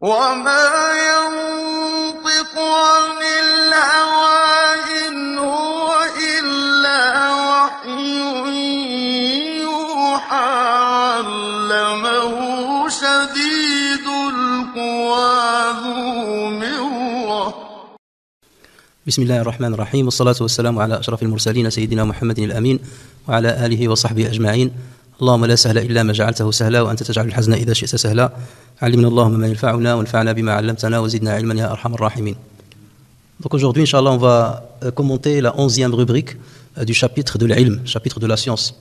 وما ينطق عن الهوى إن هو إلا وحي يوحى علمه شديد القوى ذو مرة. بسم الله الرحمن الرحيم، والصلاة والسلام على أشرف المرسلين سيدنا محمد الأمين وعلى آله وصحبه أجمعين. اللهم لا سهل إلا ما جعلته سهلا وأنت تجعل الحزن إذا شئت سهلا. علمنا اللهم ما ينفعنا وانفعنا بما علمتنا وزدنا علما يا أرحم الراحمين. Donc aujourd'hui, Inch'Allah, on va commenter la 11e rubrique du chapitre de l'ilm, chapitre de la science.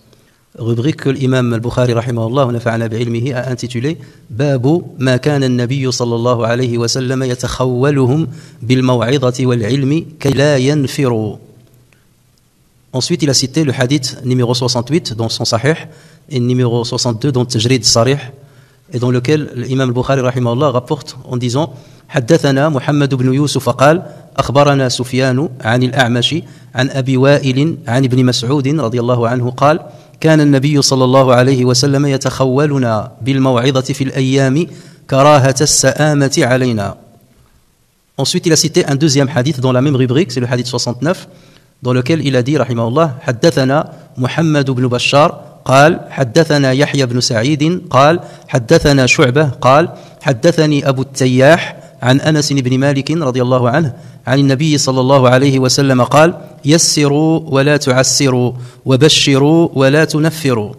Rubrique que l'imam al-Bukhari rahimahullah wa nafa'ana bi'ilmihi a intitulé Babu ma kana an-nabiy sallallahu alayhi wa sallam yatakhawwaluhum bil maw'izati wal ilmi kay la yanfiru. Ensuite, il a cité le hadith numéro 68 dans son sahih et numéro 62 dans Tajrid Sarih, et dans lequel l'imam al-Bukhari rahimahullah rapporte en disant حدثنا محمد بن يوسف قال أخبرنا سفيان عن الأعمش عن أبي وائل عن ابن مسعود رضي الله عنه قال كان النبي صلى الله عليه وسلم يتخولنا بالموعظة في الأيام كراهة السآمة علينا. Ensuite, il a cité un deuxième hadith dans la même rubrique, c'est le hadith 69, dans lequel il a dit rahimahullah حدثنا محمد بن بشار قال حدثنا يحيى بن سعيد قال حدثنا شعبة قال حدثني أبو التياح عن أنس بن مالك رضي الله عنه عن النبي صلى الله عليه وسلم قال يسروا ولا تعسروا وبشروا ولا تنفروا.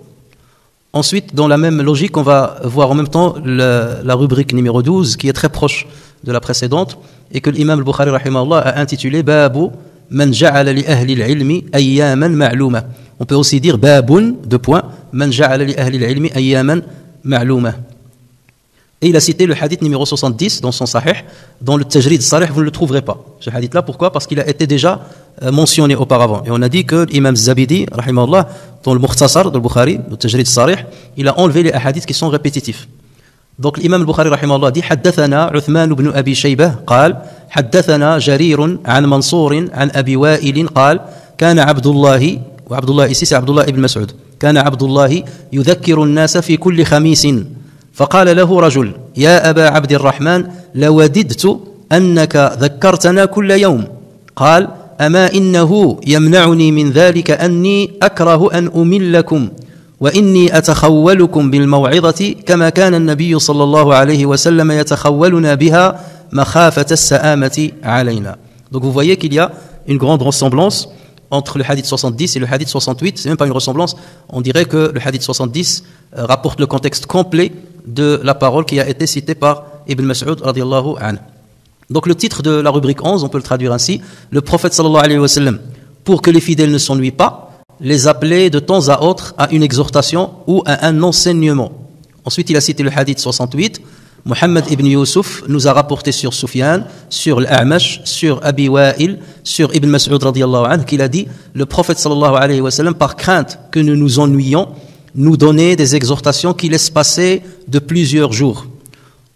Ensuite, dans la même logique, on va voir en même temps la rubrique numéro 12 qui est très proche de la précédente et que l'imam al-Bukhari rahimahullah a intitulé Babu man ja'ala li ahli al-ilmi ayyaman ma'luma. On peut aussi dire Babun, deux points, man ja'ala li ahli al-ilmi ayyaman ma'luma. Et il a cité le hadith numéro 70 dans son sahih, dans le Tajrid Sarih, vous ne le trouverez pas. Ce hadith-là, pourquoi? Parce qu'il a été déjà mentionné auparavant. Et on a dit que l'imam Zabidi, rahimahullah, dans le Mukhtasar de Bukhari, le Tajrid Sarih, il a enlevé les hadiths qui sont répétitifs. Donc l'imam al-Bukhari rahimahullah dit حدثنا عثمان بن أبي شيبة قال حدثنا جرير عن منصور عن أبي وائل قال كان عبد الله وعبد الله ici c'est عبد الله ابن مسعود كان عبد الله يذكر الناس في كل خميس فقال له رجل يا أبا عبد الرحمن لوددت أنك ذكرتنا كل يوم قال أما إنه يمنعني من ذلك أني أكره أن أملكم وإني أتخولكم بالموعظة كما كان النبي صلى الله عليه وسلم يتخولنا بها مخافة السآمة علينا. Donc vous voyez qu'il y a une grande ressemblance entre le hadith 70 et le hadith 68. C'est même pas une ressemblance, on dirait que le hadith 70 rapporte le contexte complet de la parole qui a été citée par Ibn Mas'ud radiyallahu anhu. Donc le titre de la rubrique 11, on peut le traduire ainsi, le prophète sallallahu alayhi wa sallam, pour que les fidèles ne s'ennuient pas, les appeler de temps à autre à une exhortation ou à un enseignement. Ensuite, il a cité le hadith 68. Muhammad ibn Yusuf nous a rapporté sur Sufyan, sur l'A'mash, sur Abi Wa'il, sur Ibn Mas'ud radiyallahu anhu, qu'il a dit, le prophète sallallahu alayhi wa sallam, par crainte que nous nous ennuyions, nous donnait des exhortations qui laissent passer de plusieurs jours.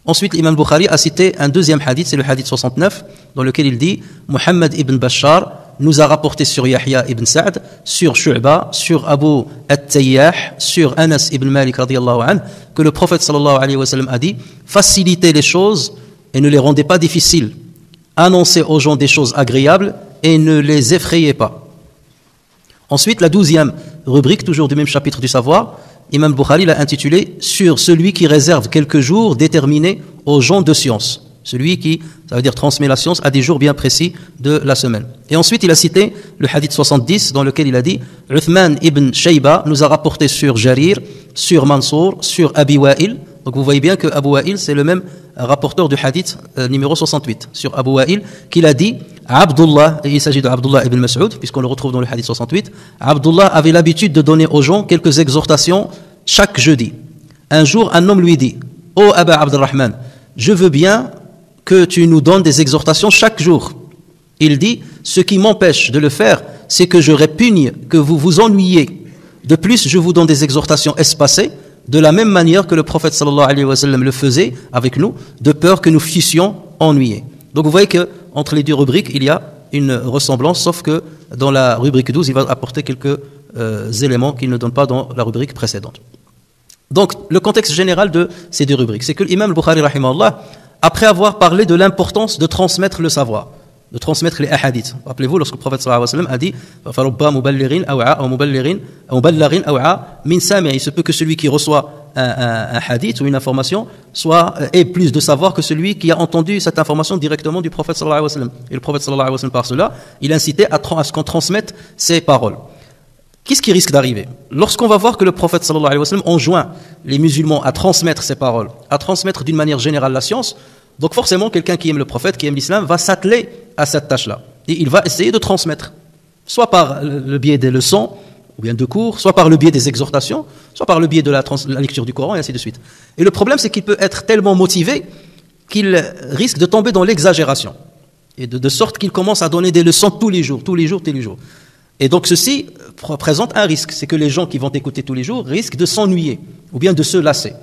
Ensuite, l'imam Bukhari a cité un deuxième hadith, c'est le hadith 69, dans lequel il dit, Muhammad ibn Bashar nous a rapporté sur Yahya ibn Sa'd, sur Shu'ba, sur Abu At-Tayyah, sur Anas ibn Malik radiyallahu anhu, que le prophète sallallahu alayhi wa sallam a dit, facilitez les choses et ne les rendez pas difficiles. Annoncez aux gens des choses agréables et ne les effrayez pas. Ensuite, la 12e rubrique, toujours du même chapitre du savoir, Imam Bukhari l'a intitulé sur celui qui réserve quelques jours déterminés aux gens de science. Celui qui, ça veut dire transmet la science à des jours bien précis de la semaine. Et ensuite, il a cité le hadith 70 dans lequel il a dit Uthman ibn Shayba nous a rapporté sur Jarir, sur Mansour, sur Abi Wa'il. Donc vous voyez bien que Abu Wa'il, c'est le même rapporteur du hadith numéro 68 sur Abu Wa'il, qu'il a dit Abdullah, et il s'agit de Abdullah ibn Mas'ud, puisqu'on le retrouve dans le hadith 68, Abdullah avait l'habitude de donner aux gens quelques exhortations chaque jeudi. Un jour, un homme lui dit Ô Aba Abdurrahman, je veux bien que tu nous donnes des exhortations chaque jour. Il dit, ce qui m'empêche de le faire, c'est que je répugne que vous vous ennuyez. De plus, je vous donne des exhortations espacées, de la même manière que le prophète sallallahu alayhi wa sallam le faisait avec nous, de peur que nous fussions ennuyés. Donc vous voyez qu'entre les deux rubriques, il y a une ressemblance, sauf que dans la rubrique 12, il va apporter quelques éléments qu'il ne donne pas dans la rubrique précédente. Donc, le contexte général de ces deux rubriques, c'est que l'imam al-Bukhari, rahimahullah, après avoir parlé de l'importance de transmettre le savoir, de transmettre les ahadiths. Rappelez-vous, lorsque le prophète sallallahu alayhi wa sallam a dit فَرُبَّ مُبَلِّغٍ أَوْعَى مِنْ سَامِعٍ. Il se peut que celui qui reçoit un hadith ou une information ait plus de savoir que celui qui a entendu cette information directement du prophète sallallahu alayhi wa sallam. Et le prophète sallallahu alayhi wa sallam, par cela, il incitait à ce qu'on transmette ses paroles. Qu'est-ce qui risque d'arriver? Lorsqu'on va voir que le prophète sallallahu alayhi wa sallam enjoint les musulmans à transmettre ses paroles, à transmettre d'une manière générale la science, donc forcément quelqu'un qui aime le prophète, qui aime l'islam, va s'atteler à cette tâche-là. Et il va essayer de transmettre, soit par le biais des leçons, ou bien de cours, soit par le biais des exhortations, soit par le biais de la lecture du Coran, et ainsi de suite. Et le problème, c'est qu'il peut être tellement motivé qu'il risque de tomber dans l'exagération, et de sorte qu'il commence à donner des leçons tous les jours. Et donc ceci présente un risque, c'est que les gens qui vont écouter tous les jours risquent de s'ennuyer, ou bien de se lasser.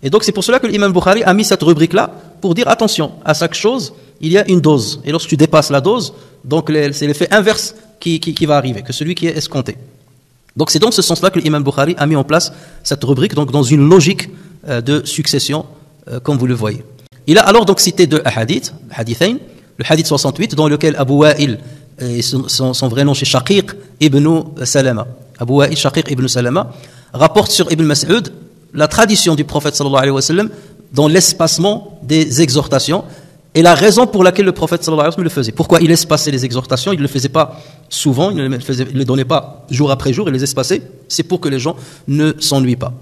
Et donc c'est pour cela que l'imam Bukhari a mis cette rubrique-là, pour dire attention, à chaque chose, il y a une dose. Et lorsque tu dépasses la dose, donc c'est l'effet inverse qui va arriver, que celui qui est escompté. Donc c'est dans ce sens-là que l'imam Bukhari a mis en place cette rubrique, donc dans une logique de succession, comme vous le voyez. Il a alors donc cité deux hadiths, le hadith 68, dans lequel Abu Wa'il, et son vrai nom c'est Shaqiq ibn Salama, Abu Wa'il Shaqiq ibn Salama, rapporte sur Ibn Mas'ud la tradition du prophète sallallahu alayhi wa sallam dans l'espacement des exhortations et la raison pour laquelle le prophète sallallahu alayhi wa sallam le faisait. Pourquoi il espaçait les exhortations? Il ne le faisait pas souvent, il ne les donnait pas jour après jour, il les espaçait. C'est pour que les gens ne s'ennuient pas.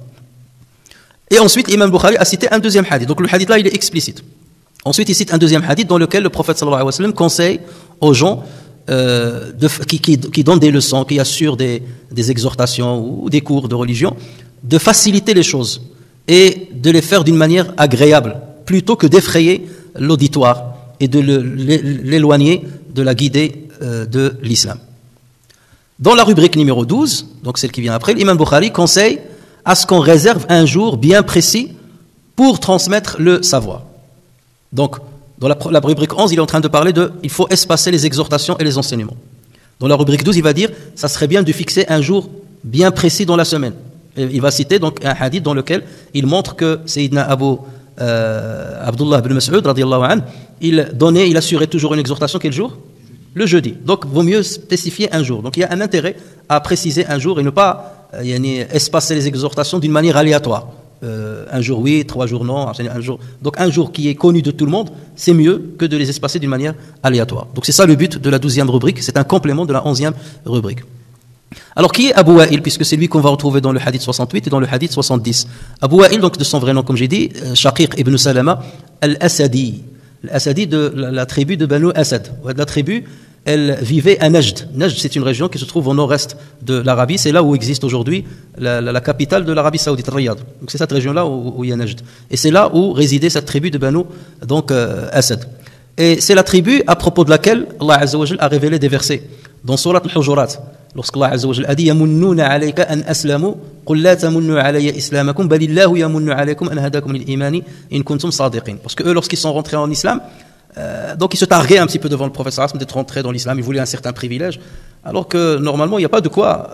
Et ensuite, Imam Bukhari a cité un deuxième hadith. Donc le hadith là, il est explicite. Ensuite, il cite un deuxième hadith dans lequel le prophète sallallahu alayhi wa sallam conseille aux gens qui donnent des leçons, qui assurent des exhortations ou des cours de religion, de faciliter les choses et de les faire d'une manière agréable, plutôt que d'effrayer l'auditoire et de l'éloigner de la guidée de l'islam. Dans la rubrique numéro 12, donc celle qui vient après, l'imam Bukhari conseille à ce qu'on réserve un jour bien précis pour transmettre le savoir. Donc, dans la rubrique 11, il est en train de parler il faut espacer les exhortations et les enseignements. Dans la rubrique 12, il va dire, ça serait bien de fixer un jour bien précis dans la semaine. Et il va citer donc un hadith dans lequel il montre que Sayyidina Abdullah ibn Mas'ud, radiyallahu anhu, il assurait toujours une exhortation quel jour? Le jeudi. Donc, il vaut mieux spécifier un jour. Donc, il y a un intérêt à préciser un jour et ne pas espacer les exhortations d'une manière aléatoire. Un jour oui, 3 jours non, un jour. Donc un jour qui est connu de tout le monde, c'est mieux que de les espacer d'une manière aléatoire. Donc c'est ça le but de la 12e rubrique, c'est un complément de la 11e rubrique. Alors qui est Abu Wa'il, puisque c'est lui qu'on va retrouver dans le hadith 68 et dans le hadith 70. Abu Wa'il, donc de son vrai nom comme j'ai dit, Shaqiq ibn Salama al-Asadi. L'Asadi de la tribu de Banu Asad. La tribu, elle vivait à Najd. Najd, c'est une région qui se trouve au nord-est de l'Arabie. C'est là où existe aujourd'hui la capitale de l'Arabie Saoudite, Riyad. Donc c'est cette région-là où il y a Najd. Et c'est là où résidait cette tribu de Banu Asad. Et c'est la tribu à propos de laquelle Allah Azza wa Jal a révélé des versets. Dans Surat al-Hujurat, lorsqu'Allah Azza wa Jal a dit Yamunnuna alayka an aslamu qul la tamunnu alayya islamakum balillahu yamunnu alaykum an hadakum lil imani in kuntum sadiqin. Parce que eux, lorsqu'ils sont rentrés en islam, donc ils se targuaient un petit peu devant le prophète sallallahu alayhi wa sallam d'être rentrés dans l'islam, ils voulaient un certain privilège, alors que normalement il n'y a pas de quoi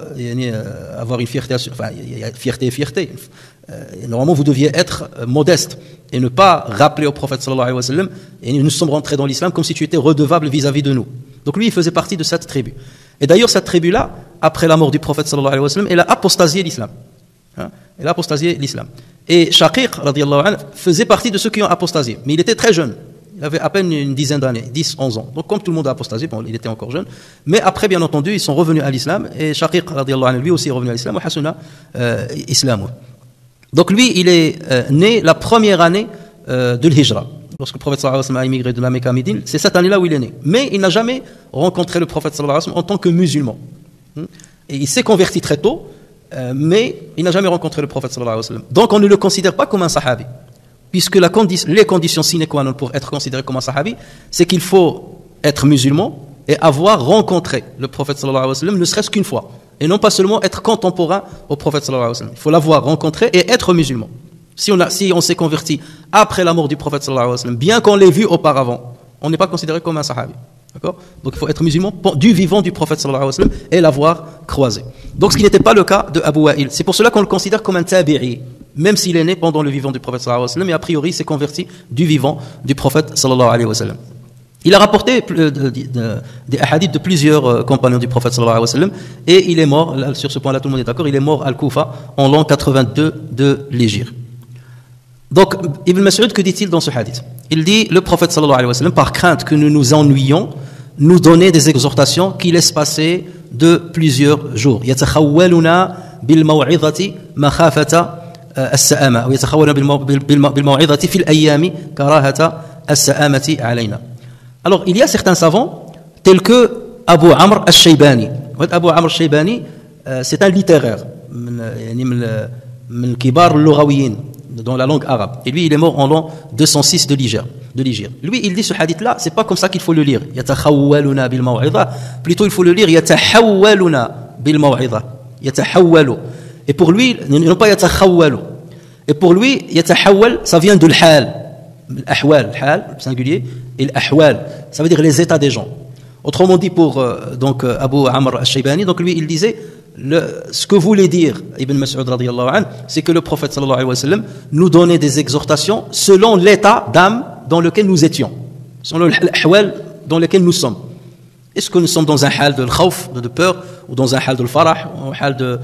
avoir une fierté, enfin il y a fierté et fierté. Normalement vous deviez être modeste et ne pas rappeler au prophète sallallahu alayhi wa sallam et nous sommes rentrés dans l'islam comme si tu étais redevable vis-à-vis de nous. Donc lui il faisait partie de cette tribu. Et d'ailleurs cette tribu-là, après la mort du prophète sallallahu alayhi wa sallam, elle a apostasié l'islam. Elle a apostasié l'islam. Et Shaqiq radiyallahu anhu faisait partie de ceux qui ont apostasié, mais il était très jeune. Il avait à peine une dizaine d'années, 10, 11 ans. Donc comme tout le monde a apostasié, bon, il était encore jeune. Mais après, bien entendu, ils sont revenus à l'islam. Et Shaqiq, radiyallahu anhu, lui aussi est revenu à l'islam. Hasuna islam. Donc lui, il est né la première année de l'Hijra. Lorsque le prophète sallallahu alayhi wa sallam a immigré de la Mecque à Médine, c'est cette année-là où il est né. Mais il n'a jamais rencontré le prophète sallallahu alayhi wa sallam en tant que musulman. Et il s'est converti très tôt, mais il n'a jamais rencontré le prophète sallallahu alayhi wa sallam. Donc on ne le considère pas comme un sahabi. Puisque les conditions sine qua non pour être considéré comme un sahabi, c'est qu'il faut être musulman et avoir rencontré le prophète sallallahu alayhi wa sallam ne serait-ce qu'une fois. Et non pas seulement être contemporain au prophète sallallahu alayhi wa sallam. Il faut l'avoir rencontré et être musulman. Si on s'est converti après la mort du prophète sallallahu alayhi wa sallam, bien qu'on l'ait vu auparavant, on n'est pas considéré comme un sahabi. D'accord ? Donc il faut être musulman du vivant du prophète sallallahu alayhi wa sallam et l'avoir croisé. Donc ce qui n'était pas le cas de Abu Wa'il. C'est pour cela qu'on le considère comme un tabi'i. même s'il est né pendant le vivant du prophète sallallahu alayhi wa sallam, mais a priori il s'est converti du vivant du prophète sallallahu alayhi wa sallam. Il a rapporté des hadiths de plusieurs compagnons du prophète sallallahu alayhi wa sallam, et il est mort, là, sur ce point-là tout le monde est d'accord, il est mort à Al-Koufa en l'an 82 de l'Hégire. Donc, Ibn Mas'ud, que dit-il dans ce hadith? Il dit, le prophète sallallahu alayhi wa sallam, par crainte que nous nous ennuyions, nous donnait des exhortations qui laissent passer de plusieurs jours. يتخولنا بالموعظة مخافة السآمة أو يتخولنا بالموعظة في الأيام كراهة السآمة علينا. Alors, il y a certains savants, tels que Abu Amr al-Shaybani. Abu Amr al-Shaybani, c'est un littéraire, من كبار اللغويين dans la langue arabe. Et lui, il est mort en l'an 206 de l'Hégire. Lui, il dit ce hadith-là, c'est pas comme ça qu'il faut le lire. يتخولنا بالموعظة. Plutôt, il faut le lire يتحولنا بالموعظة. يتحول. Et pour lui, non pas يتخول. Et pour lui, يتحول, ça vient de l'hal. L'ahwal, l'hal, singulier, et l'ahwal, ça veut dire les états des gens. Autrement dit, pour donc Abu Amr al-Shaybani, donc lui, il disait, ce que voulait dire Ibn Mas'ud radiyallahu anhu, c'est que le prophète sallallahu alayhi wa sallam nous donnait des exhortations selon l'état d'âme dans lequel nous étions, selon l'ahwal dans lequel nous sommes. Est-ce que nous sommes dans un hal de khawf, de peur, ou dans un hal de farah, ou un hal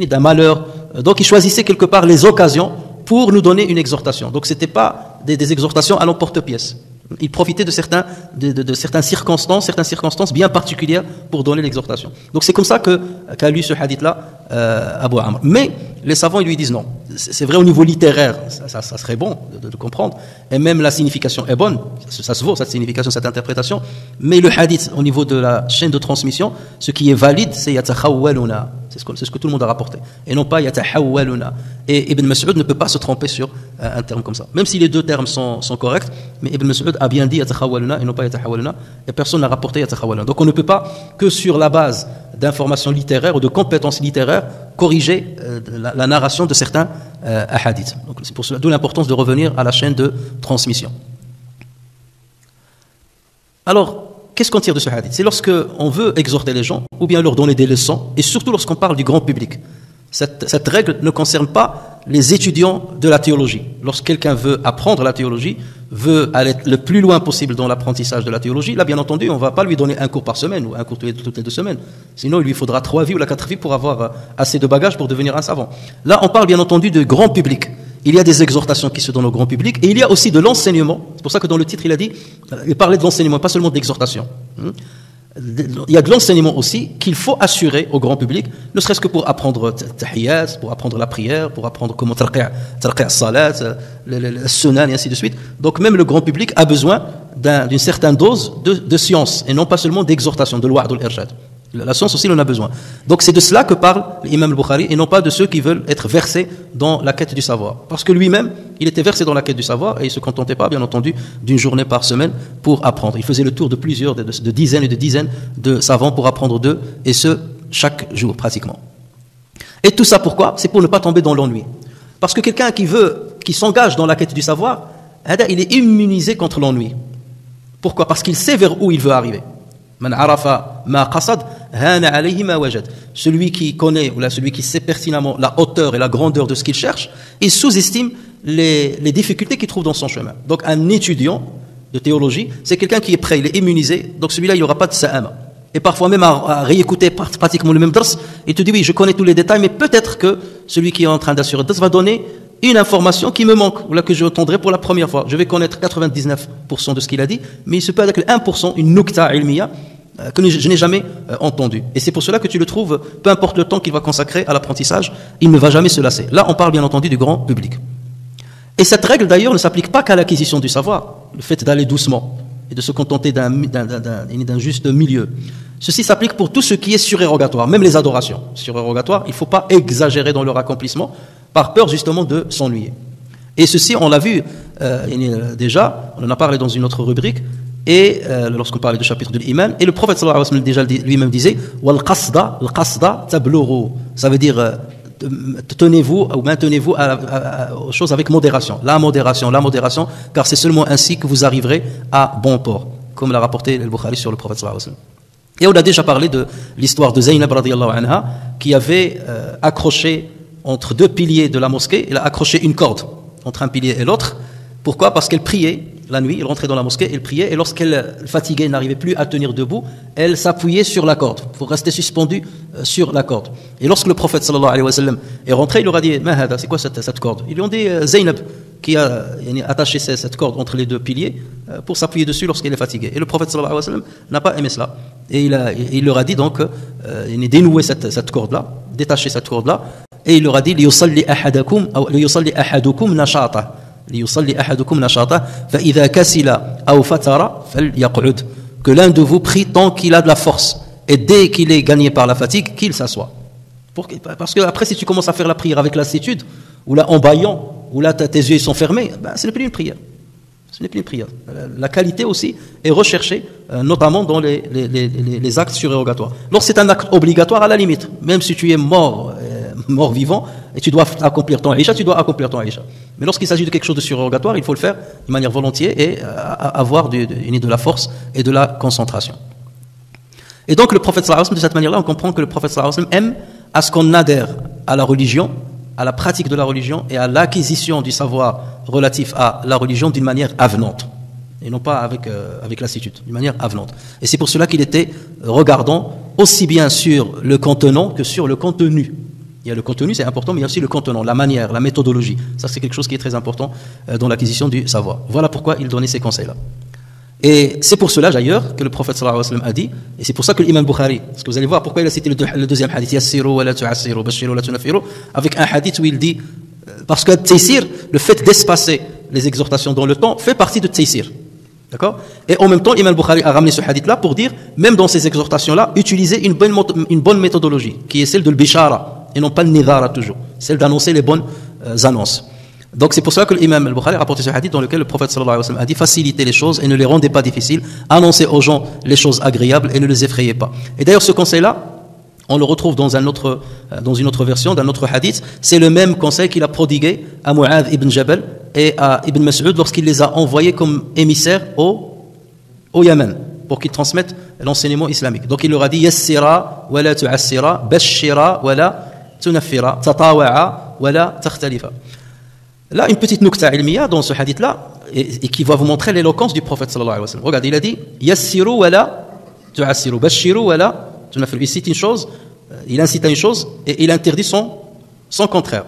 d'un malheur? Donc il choisissait quelque part les occasions pour nous donner une exhortation. Donc ce n'était pas des exhortations à l'emporte-pièce. Il profitait de certaines circonstances bien particulières pour donner l'exhortation. Donc c'est comme ça qu'a lu ce hadith-là Abu Amr. Mais les savants ils lui disent non. C'est vrai au niveau littéraire, ça serait bon de comprendre. Et même la signification est bonne. Ça se vaut, cette signification, cette interprétation. Mais le hadith, au niveau de la chaîne de transmission, ce qui est valide, c'est yatakhawwaluna. C'est ce que tout le monde a rapporté. Et non pas yatahawwaluna. Et Ibn Mas'ud ne peut pas se tromper sur un terme comme ça. Même si les deux termes sont corrects, mais Ibn Mas'ud a bien dit yatakhawwaluna et non pas yatahawwaluna. Et personne n'a rapporté yatakhawwaluna. Donc on ne peut pas que sur la base d'informations littéraires ou de compétences littéraires corriger la narration de certains hadiths. Donc c'est pour cela, d'où l'importance de revenir à la chaîne de transmission. Alors, qu'est-ce qu'on tire de ce hadith? C'est lorsque on veut exhorter les gens ou bien leur donner des leçons, et surtout lorsqu'on parle du grand public. Cette règle ne concerne pas les étudiants de la théologie. Lorsque quelqu'un veut apprendre la théologie, veut aller le plus loin possible dans l'apprentissage de la théologie, là bien entendu on ne va pas lui donner un cours par semaine ou un cours toutes les 2 semaines. Sinon il lui faudra 3 vies ou 4 vies pour avoir assez de bagages pour devenir un savant. Là on parle bien entendu de grand public. Il y a des exhortations qui se donnent au grand public et il y a aussi de l'enseignement. C'est pour ça que dans le titre il parlait de l'enseignement, pas seulement d'exhortation. Il y a de l'enseignement aussi qu'il faut assurer au grand public, ne serait-ce que pour apprendre tahiyyat, pour apprendre la prière, pour apprendre comment tarqi'a salat, le sunan et ainsi de suite. Donc même le grand public a besoin d'une certaine dose de science et non pas seulement d'exhortation, de l'wa'd ou l'irshad. La science aussi, il en a besoin. Donc c'est de cela que parle l'imam al-Bukhari et non pas de ceux qui veulent être versés dans la quête du savoir. Parce que lui-même, il était versé dans la quête du savoir et il ne se contentait pas, bien entendu, d'une journée par semaine pour apprendre. Il faisait le tour de plusieurs, de dizaines et de dizaines de savants pour apprendre d'eux, et ce, chaque jour pratiquement. Et tout ça pourquoi? C'est pour ne pas tomber dans l'ennui. Parce que quelqu'un qui s'engage dans la quête du savoir, il est immunisé contre l'ennui. Pourquoi? Parce qu'il sait vers où il veut arriver. Celui qui connaît ou celui qui sait pertinemment la hauteur et la grandeur de ce qu'il cherche, il sous-estime les difficultés qu'il trouve dans son chemin. Donc un étudiant de théologie, c'est quelqu'un qui est prêt, il est immunisé, donc celui-là il n'y aura pas de sa'ama. Et parfois même à réécouter pratiquement le même dars, il te dit oui je connais tous les détails, mais peut-être que celui qui est en train d'assurer le dars va donner une information qui me manque, ou là que je entendrai pour la première fois. Je vais connaître 99% de ce qu'il a dit, mais il se peut avec le 1%, une nukta ilmiya, que je n'ai jamais entendu. Et c'est pour cela que tu le trouves, peu importe le temps qu'il va consacrer à l'apprentissage, il ne va jamais se lasser. Là, on parle bien entendu du grand public. Et cette règle d'ailleurs ne s'applique pas qu'à l'acquisition du savoir, le fait d'aller doucement et de se contenter d'un juste milieu. Ceci s'applique pour tout ce qui est surérogatoire, même les adorations. Surérogatoire, il ne faut pas exagérer dans leur accomplissement, par peur justement de s'ennuyer. Et ceci, on l'a vu déjà, on en a parlé dans une autre rubrique, et lorsqu'on parlait du chapitre de l'iman, et le prophète sallallahu alayhi wa sallam déjà lui-même disait wal qasda tablughu, ça veut dire tenez-vous ou maintenez-vous aux choses avec modération, la modération, car c'est seulement ainsi que vous arriverez à bon port, comme l'a rapporté al-Bukhari sur le prophète sallallahu alayhi wa sallam. Et on a déjà parlé de l'histoire de Zaynab radiyallahu anha qui avait accroché entre deux piliers de la mosquée, elle a accroché une corde entre un pilier et l'autre. Pourquoi? Parce qu'elle priait la nuit, elle rentrait dans la mosquée, elle priait, et lorsqu'elle, fatiguée, n'arrivait plus à tenir debout, elle s'appuyait sur la corde, pour rester suspendue sur la corde. Et lorsque le prophète sallallahu alayhi wa sallam est rentré, il leur a dit, Ma hada, c'est quoi cette corde? Ils lui ont dit, Zaynab, qui a attaché cette corde entre les deux piliers, pour s'appuyer dessus lorsqu'elle est fatiguée. Et le prophète sallallahu alayhi wa sallam n'a pas aimé cela. Et il leur a dit donc, dénouer cette corde-là, détacher cette corde-là, et il leur a dit, liyusalli ahadukum nashata. Que l'un de vous prie tant qu'il a de la force, et dès qu'il est gagné par la fatigue, qu'il s'assoie. Parce que après, si tu commences à faire la prière avec lassitude, ou là en bâillant, ou là tes yeux sont fermés, ce n'est plus une prière. Ce n'est plus une prière. La qualité aussi est recherchée, notamment dans les actes surérogatoires. Lorsque c'est un acte obligatoire, à la limite, même si tu es mort vivant, et tu dois accomplir ton Aïcha, tu dois accomplir ton Aïcha. Mais lorsqu'il s'agit de quelque chose de surérogatoire, il faut le faire de manière volontiers et avoir de la force et de la concentration. Et donc le prophète sallallahu alayhi wa sallam, de cette manière-là, on comprend que le prophète sallallahu alayhi wa sallam aime à ce qu'on adhère à la religion, à la pratique de la religion et à l'acquisition du savoir relatif à la religion d'une manière avenante. Et non pas avec lassitude, d'une manière avenante. Et c'est pour cela qu'il était regardant aussi bien sur le contenant que sur le contenu. Il y a le contenu, c'est important, mais il y a aussi le contenant, la manière, la méthodologie. Ça, c'est quelque chose qui est très important dans l'acquisition du savoir. Voilà pourquoi il donnait ces conseils-là. Et c'est pour cela, d'ailleurs, que le prophète sallallahu alayhi wa sallam a dit, et c'est pour ça que l'imam Bukhari, parce que vous allez voir pourquoi il a cité le deuxième hadith, yassiru wa la tu'assiru, bashiru wa la tunafiru, avec un hadith où il dit, parce que taysir, le fait d'espacer les exhortations dans le temps, fait partie de taysir. D'accord? Et en même temps, l'imam Bukhari a ramené ce hadith-là pour dire, même dans ces exhortations-là, utilisez une bonne méthodologie, qui est celle de l'bishara, et non pas le nidara toujours, celle d'annoncer les bonnes annonces. Donc c'est pour cela que l'imam al-Bukhari a rapporté ce hadith dans lequel le prophète sallallahu alayhi wa sallam a dit facilitez les choses et ne les rendez pas difficiles, annoncez aux gens les choses agréables et ne les effrayez pas. Et d'ailleurs ce conseil-là, on le retrouve dans une autre version d'un autre hadith, c'est le même conseil qu'il a prodigué à Mu'adh ibn Jabal et à Ibn Mas'ud lorsqu'il les a envoyés comme émissaires au Yémen pour qu'ils transmettent l'enseignement islamique. Donc il leur a dit yassira wa la tu'assira, bashira wa la tunaffira, tatawa'a wa la takhtalifa. Là, une petite nukta ilmiya dans ce hadith-là, et qui va vous montrer l'éloquence du prophète sallallahu alayhi wa sallam. Regardez, il a dit yassiru wa la tu'assiru, bashiru wa la tunafiru. Il cite une chose, il incite à une chose, et il interdit son contraire.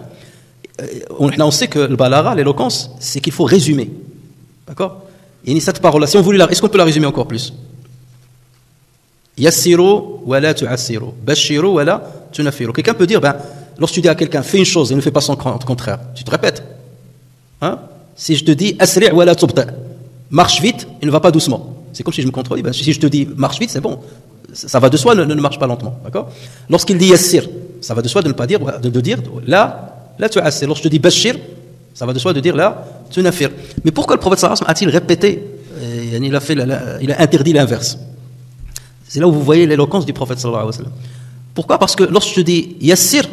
On sait que le balagha, l'éloquence, c'est qu'il faut résumer. D'accord? Et cette parole-là, si on voulait est-ce qu'on peut la résumer encore plus? Yassiru wa la tu'assiru, bashiru wa la tunafiru. Quelqu'un peut dire, lorsque tu dis à quelqu'un, fais une chose et ne fais pas son contraire, tu te répètes. Hein? Si je te dis asri' wa la tubta, marche vite et ne va pas doucement, c'est comme si je me contredis. Si je te dis marche vite, c'est bon, ça va de soi, ne marche pas lentement, d'accord? Lorsqu'il dit yassir, ça va de soi de ne pas dire, de dire la tu'assir. Lorsque je te dis bashir, ça va de soi de dire la tunafir. Mais pourquoi le prophète sallallahu alayhi wa sallam a-t-il répété, il a interdit l'inverse? C'est là où vous voyez l'éloquence du prophète sallallahu alayhi wa sallam. Pourquoi? Parce que lorsque je te dis yassir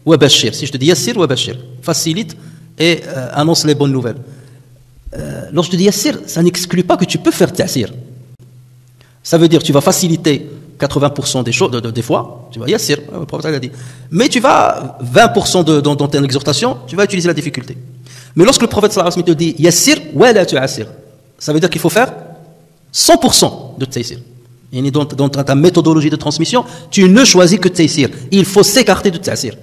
wa bashir, si je te dis yassir wa bashir, facilite et annonce les bonnes nouvelles. Lorsque je dis yassir, ça n'exclut pas que tu peux faire ta'sir. Ça veut dire que tu vas faciliter 80% des choses, des fois, tu vas yassir, le prophète a dit. Mais tu vas, 20% dans ton exhortation, tu vas utiliser la difficulté. Mais lorsque le prophète sallallahu alayhi wa sallam te dit yassir wa la tu'assir, ça veut dire qu'il faut faire 100% de taysir. Et dans ta méthodologie de transmission, tu ne choisis que taysir. Il faut s'écarter de ta'sir.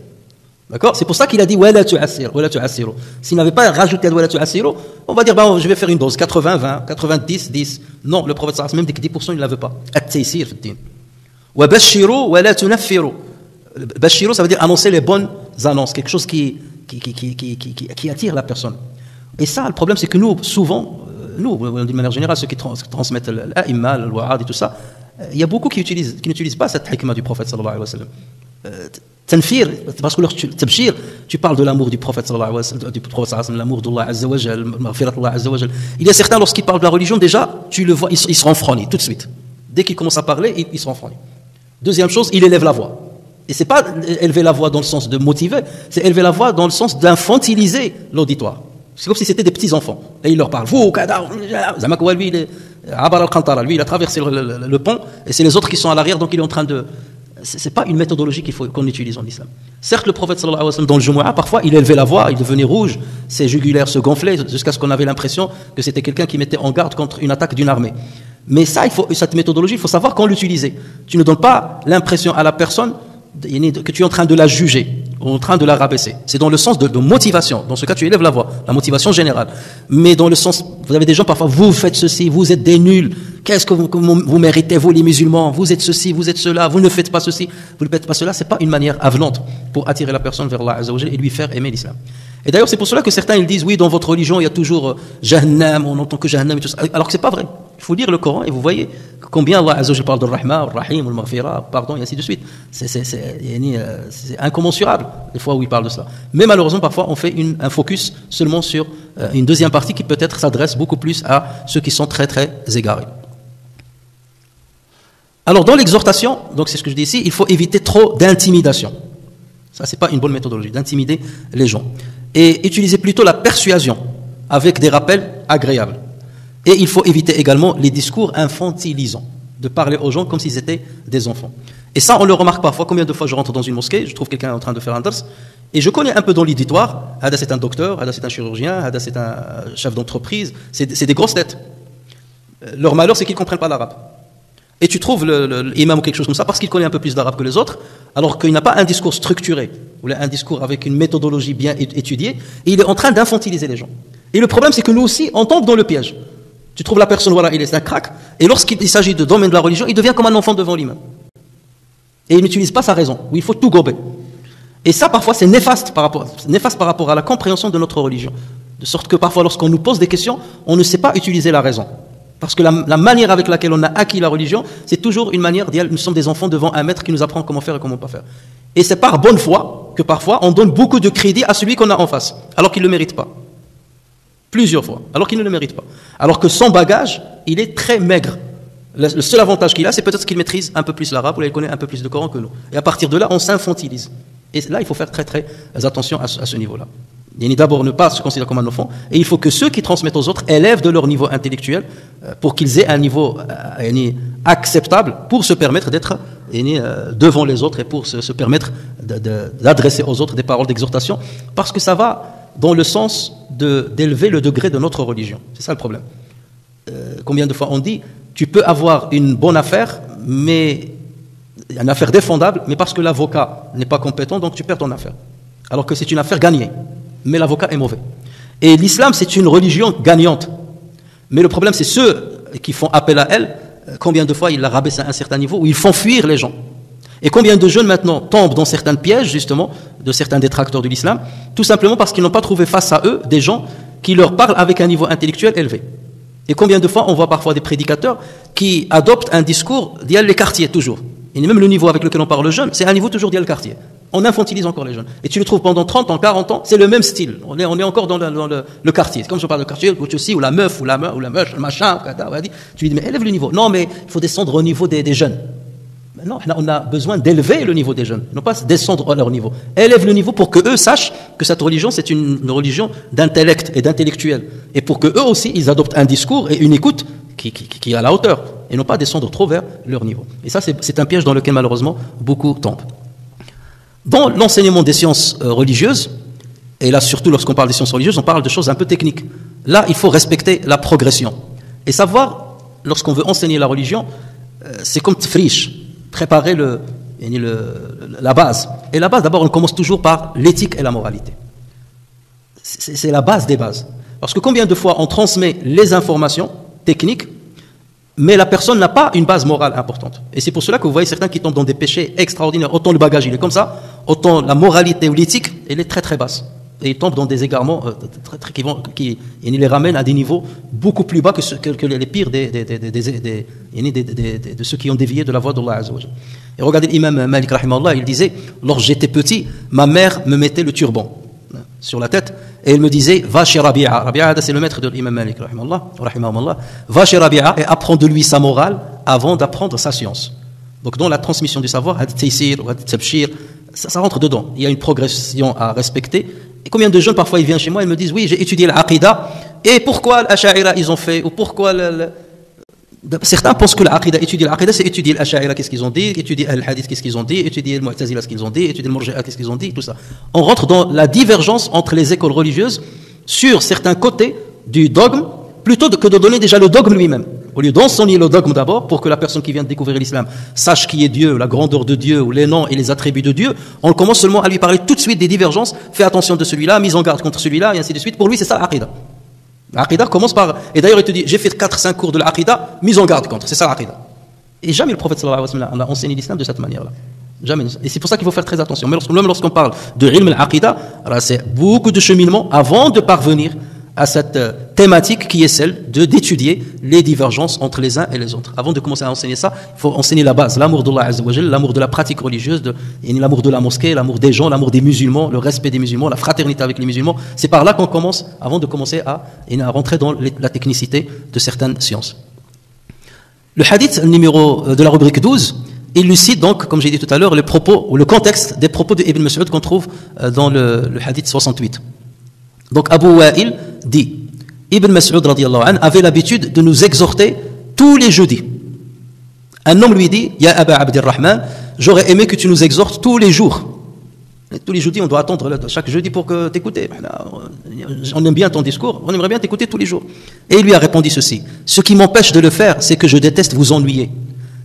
D'accord? C'est pour ça qu'il a dit wala tu'assir, wala tu'assiru. S'il n'avait pas rajouté wala tu'assiru, on va dire je vais faire une dose 80-20, 90-10. Non, le prophète sallallahu alayhi wa sallam, même dès que 10%, il ne l'avait pas. At-taysir fi din. Wa bashiru wala tunaffiru. Bashiru, ça veut dire annoncer les bonnes annonces, quelque chose qui attire la personne. Et ça, le problème, c'est que nous, souvent, d'une manière générale, ceux qui transmettent l'a'imma, le wa'ad et tout ça, il y a beaucoup qui n'utilisent pas cette hikmah du prophète sallallahu alayhi wa sallam. Tanfir, parce que lorsque tabshir, tu parles de l'amour du prophète sallallahu alayhi wa sallam, l'amour d'Allah azza wa jal, maghfirat d'Allah azza wa jal. Il y a certains, lorsqu'ils parlent de la religion, déjà, tu le vois, ils se renfrognent tout de suite. Dès qu'ils commencent à parler, ils se renfrognent. Deuxième chose, il élève la voix. Et c'est pas élever la voix dans le sens de motiver, c'est élever la voix dans le sens d'infantiliser l'auditoire. C'est comme si c'était des petits enfants. Et il leur parle. Vous, kada, Zamakoua, lui, il a traversé le pont, et c'est les autres qui sont à l'arrière, donc il est en train c'est pas une méthodologie qu'on utilise en islam. Certes, le prophète sallallahu alayhi wa sallam, dans le Jumu'ah, parfois, il élevait la voix, il devenait rouge, ses jugulaires se gonflaient, jusqu'à ce qu'on avait l'impression que c'était quelqu'un qui mettait en garde contre une attaque d'une armée. Mais ça, cette méthodologie, il faut savoir quand l'utiliser. Tu ne donnes pas l'impression à la personne que tu es en train de la juger, en train de la rabaisser. C'est dans le sens de motivation. Dans ce cas, tu élèves la voix, la motivation générale. Mais dans le sens, vous avez des gens parfois, vous faites ceci, vous êtes des nuls, qu'est-ce que vous méritez, vous les musulmans, vous êtes ceci, vous êtes cela, vous ne faites pas ceci, vous ne faites pas cela. C'est pas une manière avenante pour attirer la personne vers Allah Azza wa Jalla et lui faire aimer l'islam. Et d'ailleurs, c'est pour cela que certains ils disent, oui, dans votre religion, il y a toujours Jahannam, on entend que Jahannam et tout ça. Alors que c'est pas vrai. Il faut lire le Coran et vous voyez combien Allah Azza wa Jalla parle de Rahma, Rahim, Al-Maghfira, pardon, et ainsi de suite. C'est incommensurable, les fois où il parle de cela. Mais malheureusement, parfois, on fait un focus seulement sur une deuxième partie qui peut-être s'adresse beaucoup plus à ceux qui sont très, très égarés. Alors, dans l'exhortation, donc c'est ce que je dis ici, il faut éviter trop d'intimidation. Ça, c'est pas une bonne méthodologie, d'intimider les gens. Et utiliser plutôt la persuasion avec des rappels agréables. Et il faut éviter également les discours infantilisants, de parler aux gens comme s'ils étaient des enfants. Et ça, on le remarque parfois. Combien de fois je rentre dans une mosquée, je trouve quelqu'un en train de faire un dars, et je connais un peu dans l'auditoire, Hada c'est un docteur, Hada c'est un chirurgien, Hada c'est un chef d'entreprise, c'est des grosses têtes. Leur malheur, c'est qu'ils ne comprennent pas l'arabe. Et tu trouves l'imam ou quelque chose comme ça, parce qu'il connaît un peu plus d'arabe que les autres, alors qu'il n'a pas un discours structuré, ou un discours avec une méthodologie bien étudiée, et il est en train d'infantiliser les gens. Et le problème, c'est que nous aussi, on tombe dans le piège. Tu trouves la personne, voilà, il est un crack, et lorsqu'il s'agit de domaine de la religion, il devient comme un enfant devant l'imam. Et il n'utilise pas sa raison, où il faut tout gober. Et ça, parfois, c'est néfaste par rapport à la compréhension de notre religion. De sorte que parfois, lorsqu'on nous pose des questions, on ne sait pas utiliser la raison. Parce que la manière avec laquelle on a acquis la religion, c'est toujours une manière d'y aller. Nous sommes des enfants devant un maître qui nous apprend comment faire et comment pas faire. Et c'est par bonne foi que parfois, on donne beaucoup de crédit à celui qu'on a en face, alors qu'il ne le mérite pas. Plusieurs fois, alors qu'il ne le mérite pas. Alors que son bagage, il est très maigre. Le seul avantage qu'il a, c'est peut-être qu'il maîtrise un peu plus l'arabe ou il connaît un peu plus de Coran que nous. Et à partir de là, on s'infantilise. Et là, il faut faire très très attention à ce niveau-là. Il y a d'abord ne pas se considérer comme un enfant, et il faut que ceux qui transmettent aux autres élèvent de leur niveau intellectuel pour qu'ils aient un niveau acceptable pour se permettre d'être devant les autres et pour se permettre d'adresser aux autres des paroles d'exhortation, parce que ça va dans le sens d'élever le degré de notre religion. C'est ça le problème. Combien de fois on dit, tu peux avoir une bonne affaire, mais une affaire défendable, mais parce que l'avocat n'est pas compétent, donc tu perds ton affaire. Alors que c'est une affaire gagnée, mais l'avocat est mauvais. Et l'islam, c'est une religion gagnante. Mais le problème, c'est ceux qui font appel à elle, combien de fois ils la rabaissent à un certain niveau, où ils font fuir les gens. Et combien de jeunes maintenant tombent dans certains pièges, justement, de certains détracteurs de l'islam, tout simplement parce qu'ils n'ont pas trouvé face à eux des gens qui leur parlent avec un niveau intellectuel élevé. Et combien de fois on voit parfois des prédicateurs qui adoptent un discours d'il y a les quartiers, toujours. Et même le niveau avec lequel on parle aux jeunes, c'est un niveau toujours d'il y a le quartier. On infantilise encore les jeunes. Et tu le trouves pendant 30 ans, 40 ans, c'est le même style. On est encore dans le quartier. Comme je parle de quartier, ou la meuf, ou la meuf, le machin, tu lui dis, mais élève le niveau. Non, mais il faut descendre au niveau des jeunes. Mais non, on a besoin d'élever le niveau des jeunes, non pas descendre à leur niveau. Élève le niveau pour qu'eux sachent que cette religion, c'est une religion d'intellect et d'intellectuel. Et pour qu'eux aussi, ils adoptent un discours et une écoute qui est à la hauteur, et non pas descendre trop vers leur niveau. Et ça, c'est un piège dans lequel, malheureusement, beaucoup tombent. Dans l'enseignement des sciences religieuses, et là surtout lorsqu'on parle des sciences religieuses, on parle de choses un peu techniques. Là, il faut respecter la progression. Et savoir, lorsqu'on veut enseigner la religion, c'est comme tfrish, préparer la base. Et la base, d'abord, on commence toujours par l'éthique et la moralité. C'est la base des bases. Parce que combien de fois on transmet les informations techniques, mais la personne n'a pas une base morale importante. Et c'est pour cela que vous voyez certains qui tombent dans des péchés extraordinaires. Autant le bagage, il est comme ça, autant la moralité ou l'éthique, elle est très très basse. Et ils tombent dans des égarements qui les ramènent à des niveaux beaucoup plus bas que les pires de ceux qui ont dévié de la voie d'Allah Azza wa Jalla. Et regardez l'imam Malik rahimahullah, il disait, lorsque j'étais petit, ma mère me mettait le turban sur la tête et elle me disait, va chez Rabi'a. Rabi'a, c'est le maître de l'imam Malik rahimahullah, va chez Rabi'a et apprends de lui sa morale avant d'apprendre sa science. Donc dans la transmission du savoir, ça rentre dedans. Il y a une progression à respecter. Et combien de jeunes, parfois, ils viennent chez moi, ils me disent, oui, j'ai étudié l'Aqidah, et pourquoi l'Asha'ira, ils ont fait, ou pourquoi Certains pensent que l'aqida, étudier l'aqida, c'est étudier l'asha'ira, qu'est-ce qu'ils ont dit, étudier al-hadith, qu'est-ce qu'ils ont dit, étudier le mu'tazila, ce qu'ils ont dit, étudier le murji'a, qu'est-ce qu'ils ont dit, tout ça. On rentre dans la divergence entre les écoles religieuses sur certains côtés du dogme, plutôt que de donner déjà le dogme lui-même. Au lieu d'enseigner le dogme d'abord, pour que la personne qui vient de découvrir l'islam sache qui est Dieu, la grandeur de Dieu, ou les noms et les attributs de Dieu, on commence seulement à lui parler tout de suite des divergences, fais attention de celui-là, mise en garde contre celui-là, et ainsi de suite. Pour lui, c'est ça l'aqida. L'aqida commence par... Et d'ailleurs, il te dit, j'ai fait 4-5 cours de l'aqida, mise en garde contre. C'est ça l'aqida. Et jamais le prophète sallallahu alayhi wa sallam a enseigné l'islam de cette manière-là. Jamais. Et c'est pour ça qu'il faut faire très attention. Même lorsqu'on parle de ilm al-aqida, c'est beaucoup de cheminement avant de parvenir à cette thématique qui est celle d'étudier les divergences entre les uns et les autres. Avant de commencer à enseigner ça, il faut enseigner la base, l'amour d'Allah Azza wa Jal, l'amour de la pratique religieuse, l'amour de la mosquée, l'amour des gens, l'amour des musulmans, le respect des musulmans, la fraternité avec les musulmans. C'est par là qu'on commence, avant de commencer à rentrer dans la technicité de certaines sciences. Le hadith numéro de la rubrique 12 illucide donc, comme j'ai dit tout à l'heure, les propos ou le contexte des propos de Ibn Mas'ud qu'on trouve dans le hadith 68. Donc Abu Wa'il dit, Ibn Mas'ud radiyallahu anhu avait l'habitude de nous exhorter tous les jeudis. Un homme lui dit, Ya Aba Abdirrahman, j'aurais aimé que tu nous exhortes tous les jours. Et tous les jeudis, on doit attendre chaque jeudi pour que t'écoutes. On aime bien ton discours, on aimerait bien t'écouter tous les jours. Et il lui a répondu ceci, ce qui m'empêche de le faire, c'est que je déteste vous ennuyer.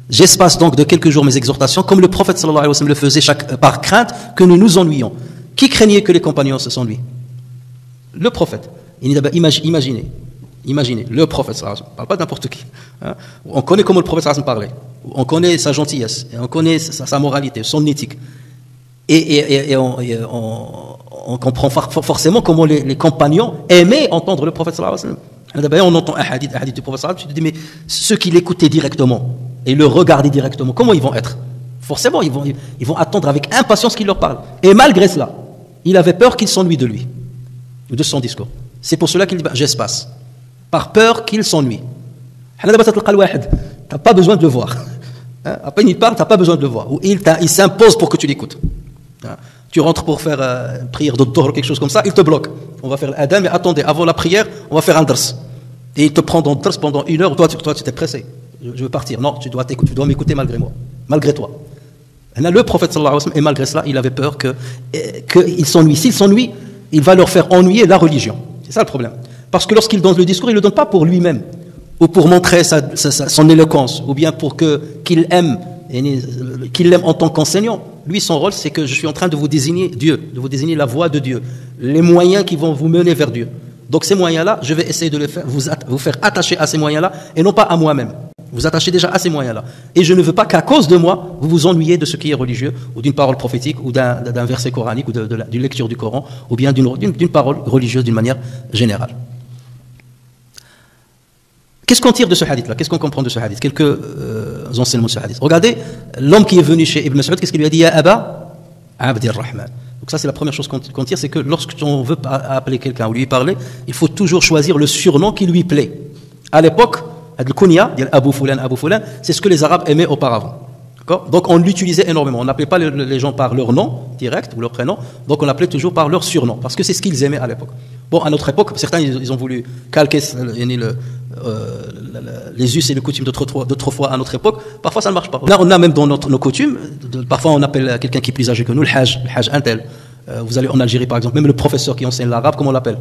J'espace donc de quelques jours mes exhortations, comme le prophète sallallahu alayhi wa sallam le faisait par crainte que nous nous ennuyions. Qui craignait que les compagnons s'ennuient? Le prophète. Imaginez, le prophète, on ne parle pas de n'importe qui. Hein. On connaît comment le prophète parlait, on connaît sa gentillesse, on connaît sa moralité, son éthique. Et on comprend forcément comment les compagnons aimaient entendre le prophète. On entend un hadith du prophète, tu te dis, mais ceux qui l'écoutaient directement et le regardaient directement, comment ils vont être? Forcément, ils vont attendre avec impatience qu'il leur parle. Et malgré cela, il avait peur qu'il s'ennuie de lui, de son discours. C'est pour cela qu'il dit, j'espace, par peur qu'il s'ennuie. Tu n'as pas besoin de le voir. À peine il parle, tu n'as pas besoin de le voir. Ou il s'impose pour que tu l'écoutes. Tu rentres pour faire une prière de dhuhr ou quelque chose comme ça, il te bloque. On va faire l'adhan, mais attendez, avant la prière, on va faire un dars. Et il te prend dans le dars pendant 1 heure, toi tu t'es pressé. Je veux partir. Non, tu dois m'écouter malgré moi, malgré toi. Et là, le prophète sallallahu alayhi wa sallam, et malgré cela, il avait peur qu'il s'ennuie. S'il s'ennuie, il va leur faire ennuyer la religion. C'est ça le problème. Parce que lorsqu'il donne le discours, il ne le donne pas pour lui-même, ou pour montrer son éloquence, ou bien pour qu'il aime en tant qu'enseignant. Lui, son rôle, c'est que je suis en train de vous désigner Dieu, de vous désigner la voie de Dieu, les moyens qui vont vous mener vers Dieu. Donc ces moyens-là, je vais essayer de vous faire attacher à ces moyens-là, et non pas à moi-même. Vous attachez déjà à ces moyens-là. Et je ne veux pas qu'à cause de moi, vous vous ennuyiez de ce qui est religieux, ou d'une parole prophétique, ou d'un verset coranique, ou d'une lecture du Coran, ou bien d'une parole religieuse d'une manière générale. Qu'est-ce qu'on tire de ce hadith-là? Qu'est-ce qu'on comprend de ce hadith? Quelques enseignements de ce hadith. Regardez, l'homme qui est venu chez Ibn Mas'ud, qu'est-ce qu'il lui a dit? Ya Aba Abdirrahman. Donc ça, c'est la première chose qu'on tire, c'est que lorsqu'on veut appeler quelqu'un ou lui parler, il faut toujours choisir le surnom qui lui plaît. À l'époque, Al-Kunya, Abu Fulan, c'est ce que les Arabes aimaient auparavant. Donc on l'utilisait énormément. On n'appelait pas les gens par leur nom direct ou leur prénom, donc on l'appelait toujours par leur surnom, parce que c'est ce qu'ils aimaient à l'époque. Bon, à notre époque, certains ils ont voulu calquer les us et les coutumes d'autrefois à notre époque. Parfois ça ne marche pas. Là, on a même dans nos coutumes, parfois on appelle quelqu'un qui est plus âgé que nous, le hajj un tel. Vous allez en Algérie par exemple, même le professeur qui enseigne l'arabe, comment on l'appelle?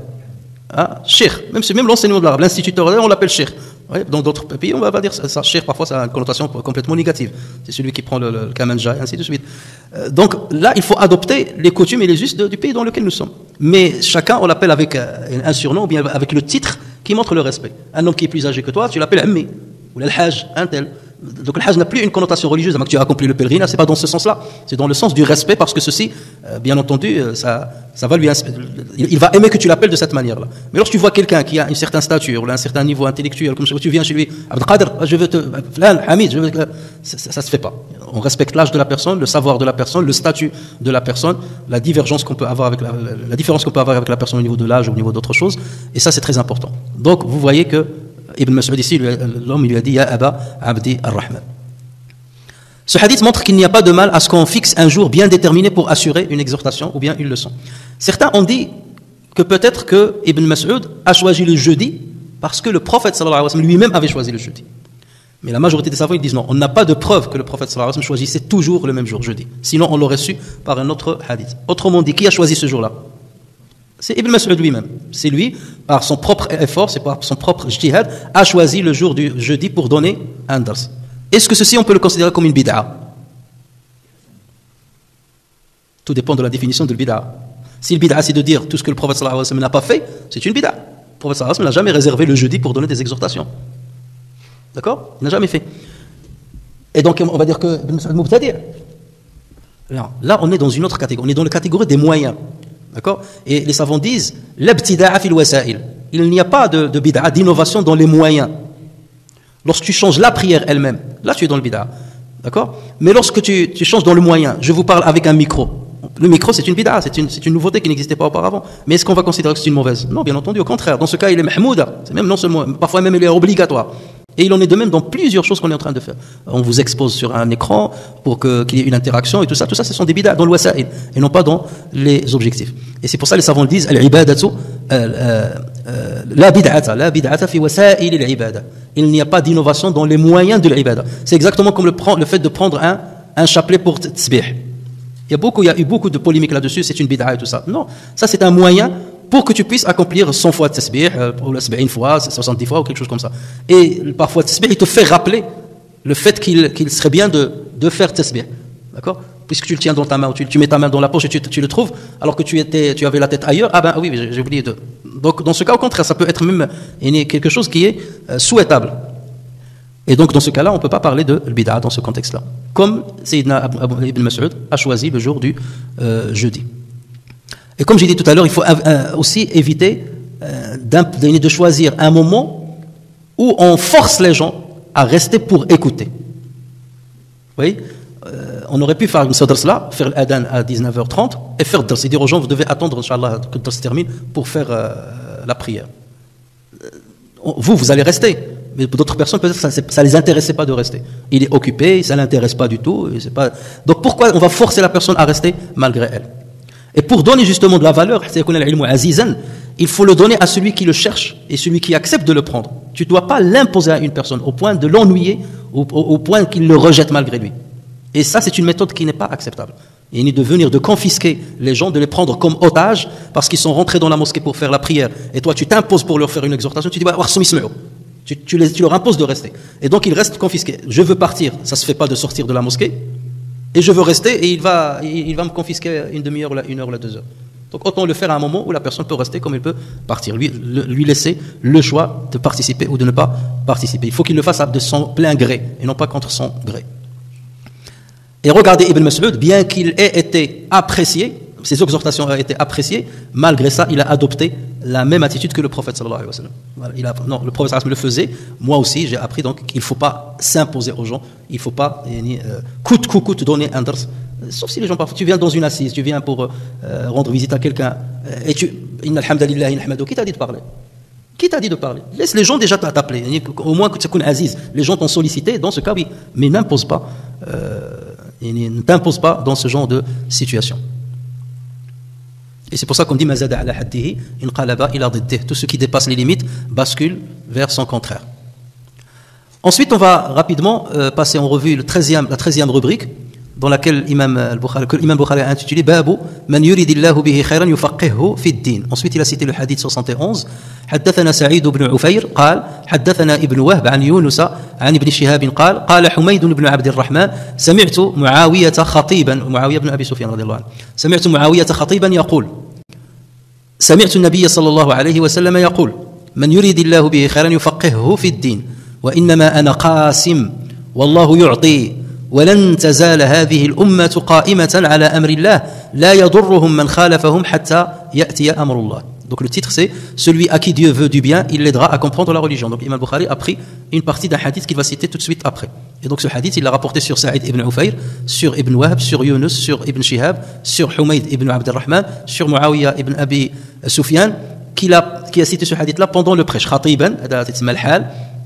Cheikh. Même l'enseignement de l'arabe, l'instituteur, on l'appelle cheikh. Oui, dans d'autres pays, on va pas dire ça. Cheikh, parfois, ça a une connotation complètement négative. C'est celui qui prend le kamanja, et ainsi de suite. Donc là, il faut adopter les coutumes et les us du pays dans lequel nous sommes. Mais chacun, on l'appelle avec un surnom, ou bien avec le titre qui montre le respect. Un homme qui est plus âgé que toi, tu l'appelles Ammi, ou l'Hajj, un tel. Donc le Hajj n'a plus une connotation religieuse, que tu as accompli le pèlerinage, c'est pas dans ce sens-là, c'est dans le sens du respect, parce que ceci, bien entendu, ça va lui il va aimer que tu l'appelles de cette manière-là. Mais lorsque tu vois quelqu'un qui a une certaine stature, ou un certain niveau intellectuel, comme tu viens chez lui, Abdelkader, je veux Hamid, ça se fait pas. On respecte l'âge de la personne, le savoir de la personne, le statut de la personne, la différence qu'on peut avoir avec la personne au niveau de l'âge ou au niveau d'autres choses, et ça c'est très important. Donc vous voyez que Ibn Mas'ud ici, l'homme lui a dit Ya Aba Abdi Ar-Rahman. Ce hadith montre qu'il n'y a pas de mal à ce qu'on fixe un jour bien déterminé pour assurer une exhortation ou bien une leçon. Certains ont dit que peut-être que Ibn Mas'ud a choisi le jeudi parce que le prophète sallallahu alayhi wa sallam lui-même avait choisi le jeudi. Mais la majorité des savants, ils disent non, on n'a pas de preuve que le prophète sallallahu alayhi wa sallam choisissait toujours le même jour, jeudi. Sinon, on l'aurait su par un autre hadith. Autrement dit, qui a choisi ce jour-là? C'est Ibn Mas'ud lui-même. C'est lui, par son propre effort, c'est par son propre ijtihad, a choisi le jour du jeudi pour donner un dars. Est-ce que ceci, on peut le considérer comme une bid'a? Tout dépend de la définition de bid'a. Si le bid'a, c'est de dire tout ce que le prophète sallallahu alayhi wa sallam n'a pas fait, c'est une bid'a. Le prophète sallallahu alayhi wa sallam n'a jamais réservé le jeudi pour donner des exhortations. D'accord? Il n'a jamais fait. Et donc, on va dire que Ibn Mas'ud mubtadi'. Là, on est dans une autre catégorie. On est dans la catégorie des moyens. D'accord? Et les savants disent l'abtida'a fil wasa'il. Il n'y a pas de bid'a, d'innovation dans les moyens. Lorsque tu changes la prière elle-même, là tu es dans le bid'a. D'accord? Mais lorsque tu changes dans le moyen, je vous parle avec un micro. Le micro, c'est une bid'a, c'est une nouveauté qui n'existait pas auparavant. Mais est-ce qu'on va considérer que c'est une mauvaise? Non, bien entendu, au contraire. Dans ce cas, il est mahmouda. C'est même non seulement, parfois même il est obligatoire. Et il en est de même dans plusieurs choses qu'on est en train de faire. On vous expose sur un écran pour qu'il y ait une interaction et tout ça, ce sont des bid'a dans le wasa'il et non pas dans les objectifs. Et c'est pour ça que les savants disent al-ibadatu la bid'ata fi wasa'il al-ibada. Il n'y a pas d'innovation dans les moyens de l'ibada. C'est exactement comme le fait de prendre un chapelet pour tasbih. Il y a eu beaucoup de polémiques là-dessus, c'est une bid'a et tout ça. Non, ça c'est un moyen pour que tu puisses accomplir 100 fois de tasbih, ou 70 fois, 70 fois, ou quelque chose comme ça. Et parfois, le tasbih, il te fait rappeler le fait qu'il serait bien de faire tasbih. D'accord? Puisque tu le tiens dans ta main, ou tu mets ta main dans la poche et tu le trouves, alors que tu avais la tête ailleurs. Ah ben oui, j'ai oublié de... Donc, dans ce cas, au contraire, ça peut être même quelque chose qui est souhaitable. Et donc, dans ce cas-là, on ne peut pas parler de bid'a dans ce contexte-là. Comme Sayyidina Ibn Mas'ud a choisi le jour du jeudi. Et comme j'ai dit tout à l'heure, il faut aussi éviter de choisir un moment où on force les gens à rester pour écouter. Vous voyez, on aurait pu faire ce dars-là, faire l'adhan à 19h30 et faire le dars. C'est dire aux gens, vous devez attendre, Inch'Allah, que le dars se termine pour faire la prière. Vous allez rester. Mais pour d'autres personnes, peut-être ça ne les intéressait pas de rester. Il est occupé, ça ne l'intéresse pas du tout. Donc pourquoi on va forcer la personne à rester malgré elle? Et pour donner justement de la valeur, il faut le donner à celui qui le cherche et celui qui accepte de le prendre. Tu ne dois pas l'imposer à une personne au point de l'ennuyer, au point qu'il le rejette malgré lui. Et ça, c'est une méthode qui n'est pas acceptable. Et ni de venir de confisquer les gens, de les prendre comme otages parce qu'ils sont rentrés dans la mosquée pour faire la prière. Et toi, tu t'imposes pour leur faire une exhortation, tu dis tu leur imposes de rester. Et donc, ils restent confisqués. Je veux partir, ça ne se fait pas de sortir de la mosquée. Et je veux rester et il va me confisquer une demi-heure, une heure, 2 heures. Donc autant le faire à un moment où la personne peut rester comme elle peut partir. Lui laisser le choix de participer ou de ne pas participer. Il faut qu'il le fasse de son plein gré et non pas contre son gré. Et regardez Ibn Mas'ud, bien qu'il ait été apprécié, ses exhortations ont été appréciées, malgré ça, il a adopté la même attitude que le prophète sallallahu alayhi wa sallam. Voilà, le prophète sallallahu alayhi wa sallam le faisait, moi aussi j'ai appris donc qu'il ne faut pas s'imposer aux gens, il ne faut pas coûte donner un dars, sauf si les gens parfois, tu viens dans une assise, tu viens pour rendre visite à quelqu'un, et inna alhamdulillahi nahmadu, qui t'a dit de parler? Qui t'a dit de parler? Laisse les gens déjà t'appeler, au moins que tu sois aziz, les gens t'ont sollicité, dans ce cas oui, mais n'impose pas, ne t'impose pas dans ce genre de situation. Et c'est pour ça qu'on dit mazada ala haddihi inqalaba ila diddih. Tout ce qui dépasse les limites bascule vers son contraire. Ensuite, on va rapidement passer en revue la 13e rubrique dans laquelle l'imam Bukhari a intitulé Babu man yuridillahu bihi khayran yufaqqihhu fi ad-din. Ensuite, il a cité le hadith 71. حدثنا سعيد بن عفير قال حدثنا ابن وهب عن يونس عن ابن شهاب قال قال حميد بن عبد الرحمن سمعت معاوية بن أبي سفيان رضي الله عنه سمعت معاوية خطيبا يقول سمعت النبي صلى الله عليه وسلم يقول من يريد الله به خيرا يفقهه في الدين وإنما أنا قاسم والله يعطي ولن تزال هذه الأمة قائمة على أمر الله لا يضرهم من خالفهم حتى يأتي أمر الله. Donc le titre c'est celui à qui Dieu veut du bien, il l'aidera à comprendre la religion. Donc Imam Bukhari a pris une partie d'un hadith qu'il va citer tout de suite après. Et donc ce hadith il l'a rapporté sur Saïd ibn Ufayr, sur Ibn Wahb, sur Yunus, sur Ibn Shihab, sur Humayd ibn Abd al-Rahman, sur Muawiyah ibn Abi Sufyan, qui a cité ce hadith là pendant le prêche. Khatiban,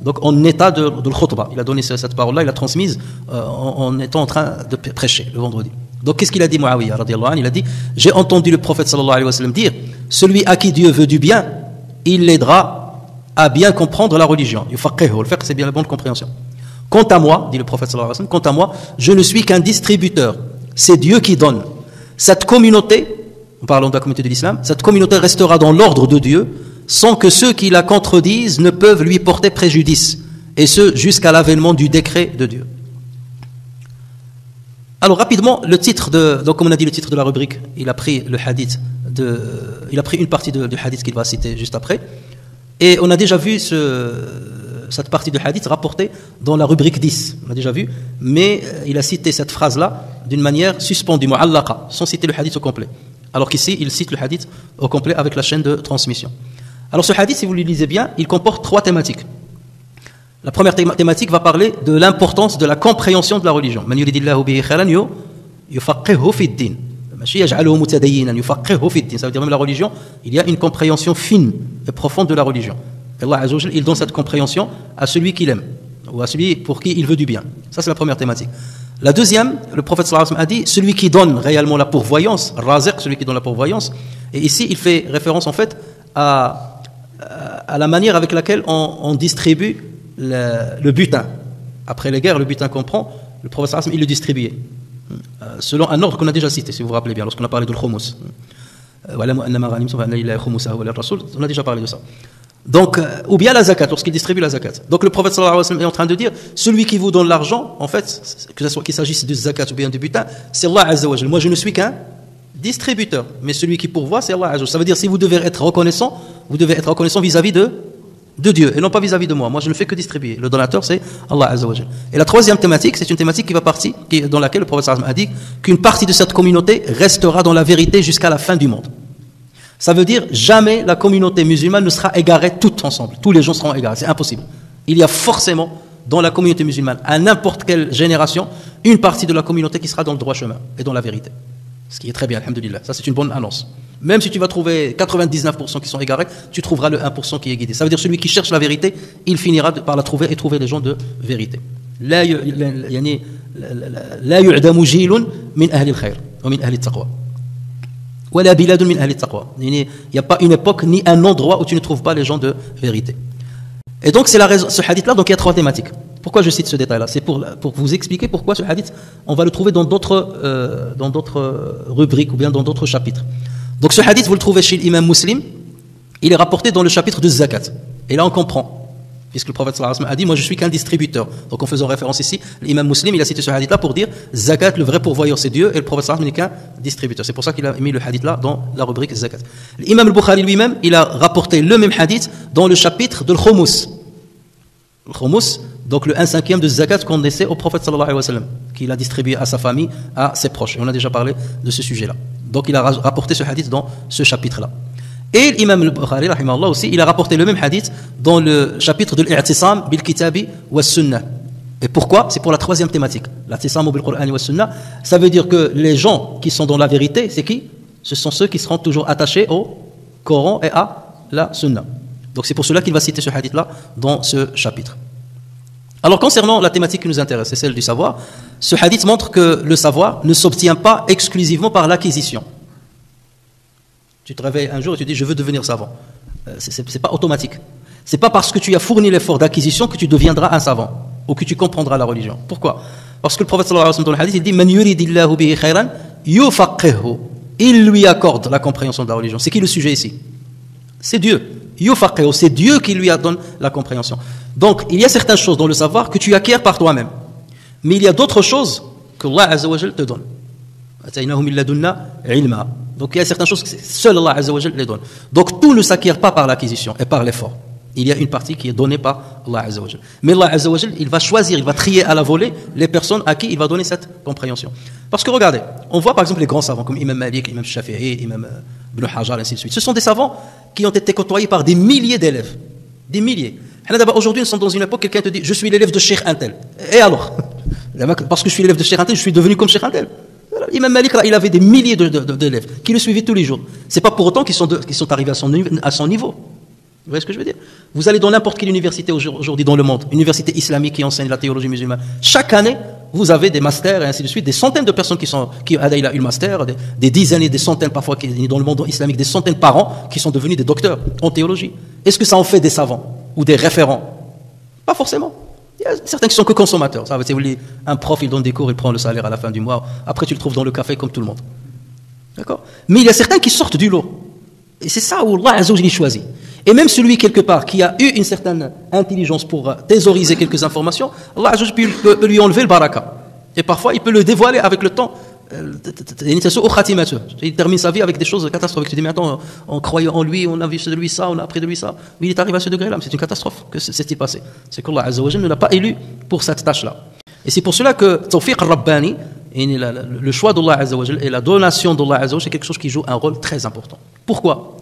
donc en état de l'khutbah. Il a donné cette parole-là, il l'a transmise en étant en train de prêcher le vendredi. Donc qu'est-ce qu'il a dit Muawiyah radiyallahu anhu? Il a dit j'ai entendu le prophète sallallahu alayhi wa sallam dire celui à qui Dieu veut du bien, il l'aidera à bien comprendre la religion. Yufaqqihhu, le fiqh c'est bien la bonne compréhension. Quant à moi, dit le prophète sallallahu alayhi wa sallam, quant à moi, je ne suis qu'un distributeur. C'est Dieu qui donne. Cette communauté, en parlant de la communauté de l'islam, cette communauté restera dans l'ordre de Dieu sans que ceux qui la contredisent ne peuvent lui porter préjudice, et ce jusqu'à l'avènement du décret de Dieu. Alors rapidement, le titre donc comme on a dit le titre de la rubrique, il a pris le hadith il a pris une partie du hadith qu'il va citer juste après, et on a déjà vu cette partie de hadith rapportée dans la rubrique 10, on a déjà vu, mais il a cité cette phrase-là d'une manière suspendue, mu'allaqa, sans citer le hadith au complet. Alors qu'ici, il cite le hadith au complet avec la chaîne de transmission. Alors ce hadith, si vous le lisez bien, il comporte 3 thématiques. La première thématique va parler de l'importance de la compréhension de la religion. Man yuridillahu bihi khayran yufaqqihhu fi ddin. Ça veut dire même la religion, il y a une compréhension fine et profonde de la religion. Et Allah Azza wa Jalla, il donne cette compréhension à celui qu'il aime, ou à celui pour qui il veut du bien. Ça, c'est la première thématique. La deuxième, le prophète sallallahu alayhi wa sallam a dit, celui qui donne réellement la pourvoyance, raziq, celui qui donne la pourvoyance, et ici, il fait référence en fait à la manière avec laquelle on distribue le butin. Après les guerres, le butin qu'on prend, le prophète sallallahu alayhi wa sallam, il le distribuait. Selon un ordre qu'on a déjà cité, si vous vous rappelez bien, lorsqu'on a parlé de l'khumus. On a déjà parlé de ça. Donc, ou bien la zakat, lorsqu'il distribue la zakat. Donc le prophète sallallahu alayhi wa sallam est en train de dire, celui qui vous donne l'argent, en fait, qu'il s'agisse de zakat ou bien de butin, c'est Allah Azza wa Jalla. Moi, je ne suis qu'un distributeur, mais celui qui pourvoit, c'est Allah Azza wa Jalla. Ça veut dire, si vous devez être reconnaissant, vous devez être reconnaissant vis-à-vis de Dieu, et non pas vis-à-vis de moi. Moi, je ne fais que distribuer. Le donateur, c'est Allah Azza wa Jalla. Et la troisième thématique, c'est une thématique dans laquelle le prophète sallallahu alayhi wa sallam a dit qu'une partie de cette communauté restera dans la vérité jusqu'à la fin du monde. Ça veut dire, jamais la communauté musulmane ne sera égarée toute ensemble. Tous les gens seront égarés, c'est impossible. Il y a forcément, dans la communauté musulmane, à n'importe quelle génération, une partie de la communauté qui sera dans le droit chemin et dans la vérité. Ce qui est très bien, alhamdoulilah. Ça, c'est une bonne annonce. Même si tu vas trouver 99% qui sont égarés, tu trouveras le 1% qui est guidé. Ça veut dire, celui qui cherche la vérité, il finira par la trouver et trouver les gens de vérité. La yu'damu jilun min ahli al-khayr wa min ahli al-taqwa. Il n'y a pas une époque ni un endroit où tu ne trouves pas les gens de vérité. Et donc c'est la raison, ce hadith-là, donc il y a 3 thématiques. Pourquoi je cite ce détail-là? C'est pour vous expliquer pourquoi ce hadith, on va le trouver dans d'autres rubriques ou bien dans d'autres chapitres. Donc ce hadith, vous le trouvez chez l'imam Muslim, il est rapporté dans le chapitre de zakat. Et là on comprend. Puisque le prophète sallallahu alayhi wa sallam a dit, moi je suis qu'un distributeur. Donc en faisant référence ici, l'imam Muslim, il a cité ce hadith-là pour dire, zakat, le vrai pourvoyeur c'est Dieu, et le prophète sallallahu alayhi wa sallam n'est qu'un distributeur. C'est pour ça qu'il a mis le hadith-là dans la rubrique zakat. L'imam al-Bukhari lui-même, il a rapporté le même hadith dans le chapitre de l'khumus. Le khumus, donc le 1/5 de zakat qu'on essaie au prophète sallallahu alayhi wa sallam, qu'il a distribué à sa famille, à ses proches. Et on a déjà parlé de ce sujet-là. Donc il a rapporté ce hadith dans ce chapitre-là. Et l'imam al-Bukhari, rahimahullah aussi, il a rapporté le même hadith dans le chapitre de l'I'tisam bil-Kitabi wa Sunnah. Et pourquoi? C'est pour la 3e thématique. L'I'tisam bil-Qur'ani wa Sunnah, ça veut dire que les gens qui sont dans la vérité, c'est qui? Ce sont ceux qui seront toujours attachés au Coran et à la Sunnah. Donc c'est pour cela qu'il va citer ce hadith-là dans ce chapitre. Alors concernant la thématique qui nous intéresse, c'est celle du savoir, ce hadith montre que le savoir ne s'obtient pas exclusivement par l'acquisition. Tu te réveilles un jour et tu dis je veux devenir savant. C'est pas automatique. C'est pas parce que tu as fourni l'effort d'acquisition que tu deviendras un savant ou que tu comprendras la religion. Pourquoi? Parce que le prophète sallallahu alayhi wa sallam dans le hadith il dit man yuridillahu bihi khayran yufaqqihhu. Il lui accorde la compréhension de la religion. C'est qui le sujet ici? C'est Dieu. Yufaqqihhu, c'est Dieu qui lui donne la compréhension. Donc il y a certaines choses dans le savoir que tu acquiers par toi-même. Mais il y a d'autres choses que Allah Azza wa Jalla te donne. Ataynahum min ladunna ilma. Donc il y a certaines choses que seul Allah Azza wa Jalla les donne. Donc tout ne s'acquiert pas par l'acquisition et par l'effort. Il y a une partie qui est donnée par Allah Azza wa Jalla. Mais Allah Azza wa Jalla, il va choisir, il va trier à la volée les personnes à qui il va donner cette compréhension. Parce que regardez, on voit par exemple les grands savants comme Imam Malik, Imam Shafi'i, Imam Ibn Hajar, ainsi de suite. Ce sont des savants qui ont été côtoyés par des milliers d'élèves. Des milliers. Aujourd'hui, nous sommes dans une époque, quelqu'un te dit, je suis l'élève de Cheikh Intel. Et alors? Parce que je suis l'élève de Cheikh Intel, je suis devenu comme Cheikh Intel. Imam Malik, il avait des milliers d'élèves qui le suivaient tous les jours. C'est pas pour autant qu'ils sont arrivés à son niveau. Vous voyez ce que je veux dire? Vous allez dans n'importe quelle université aujourd'hui dans le monde, université islamique qui enseigne la théologie musulmane. Chaque année, vous avez des masters et ainsi de suite, des centaines de personnes qui ont eu le master, des dizaines et des centaines parfois dans le monde islamique, des centaines par an qui sont devenus des docteurs en théologie. Est-ce que ça en fait des savants ou des référents? Pas forcément. Il y a certains qui sont que consommateurs. Ça, vous voulez, un prof, il donne des cours, il prend le salaire à la fin du mois. Après, tu le trouves dans le café comme tout le monde. D'accord? Mais il y a certains qui sortent du lot. Et c'est ça où Allah Azza wa Jalla choisit. Et même celui, quelque part, qui a eu une certaine intelligence pour thésauriser quelques informations, Allah Azza wa Jalla peut lui enlever le baraka. Et parfois, il peut le dévoiler avec le temps. Il termine sa vie avec des choses catastrophiques. Tu dis, mais attends, on croyait en lui, on a vu de lui ça, on a appris de lui ça. Mais il est arrivé à ce degré-là, mais c'est une catastrophe. Que s'est-il passé? C'est qu'Allah Azza wa Jalla ne l'a pas élu pour cette tâche-là. Et c'est pour cela que Tawfiq al-Rabbani, le choix d'Allah Azza wa Jalla et la donation d'Allah Azza wa Jalla, c'est quelque chose qui joue un rôle très important. Pourquoi?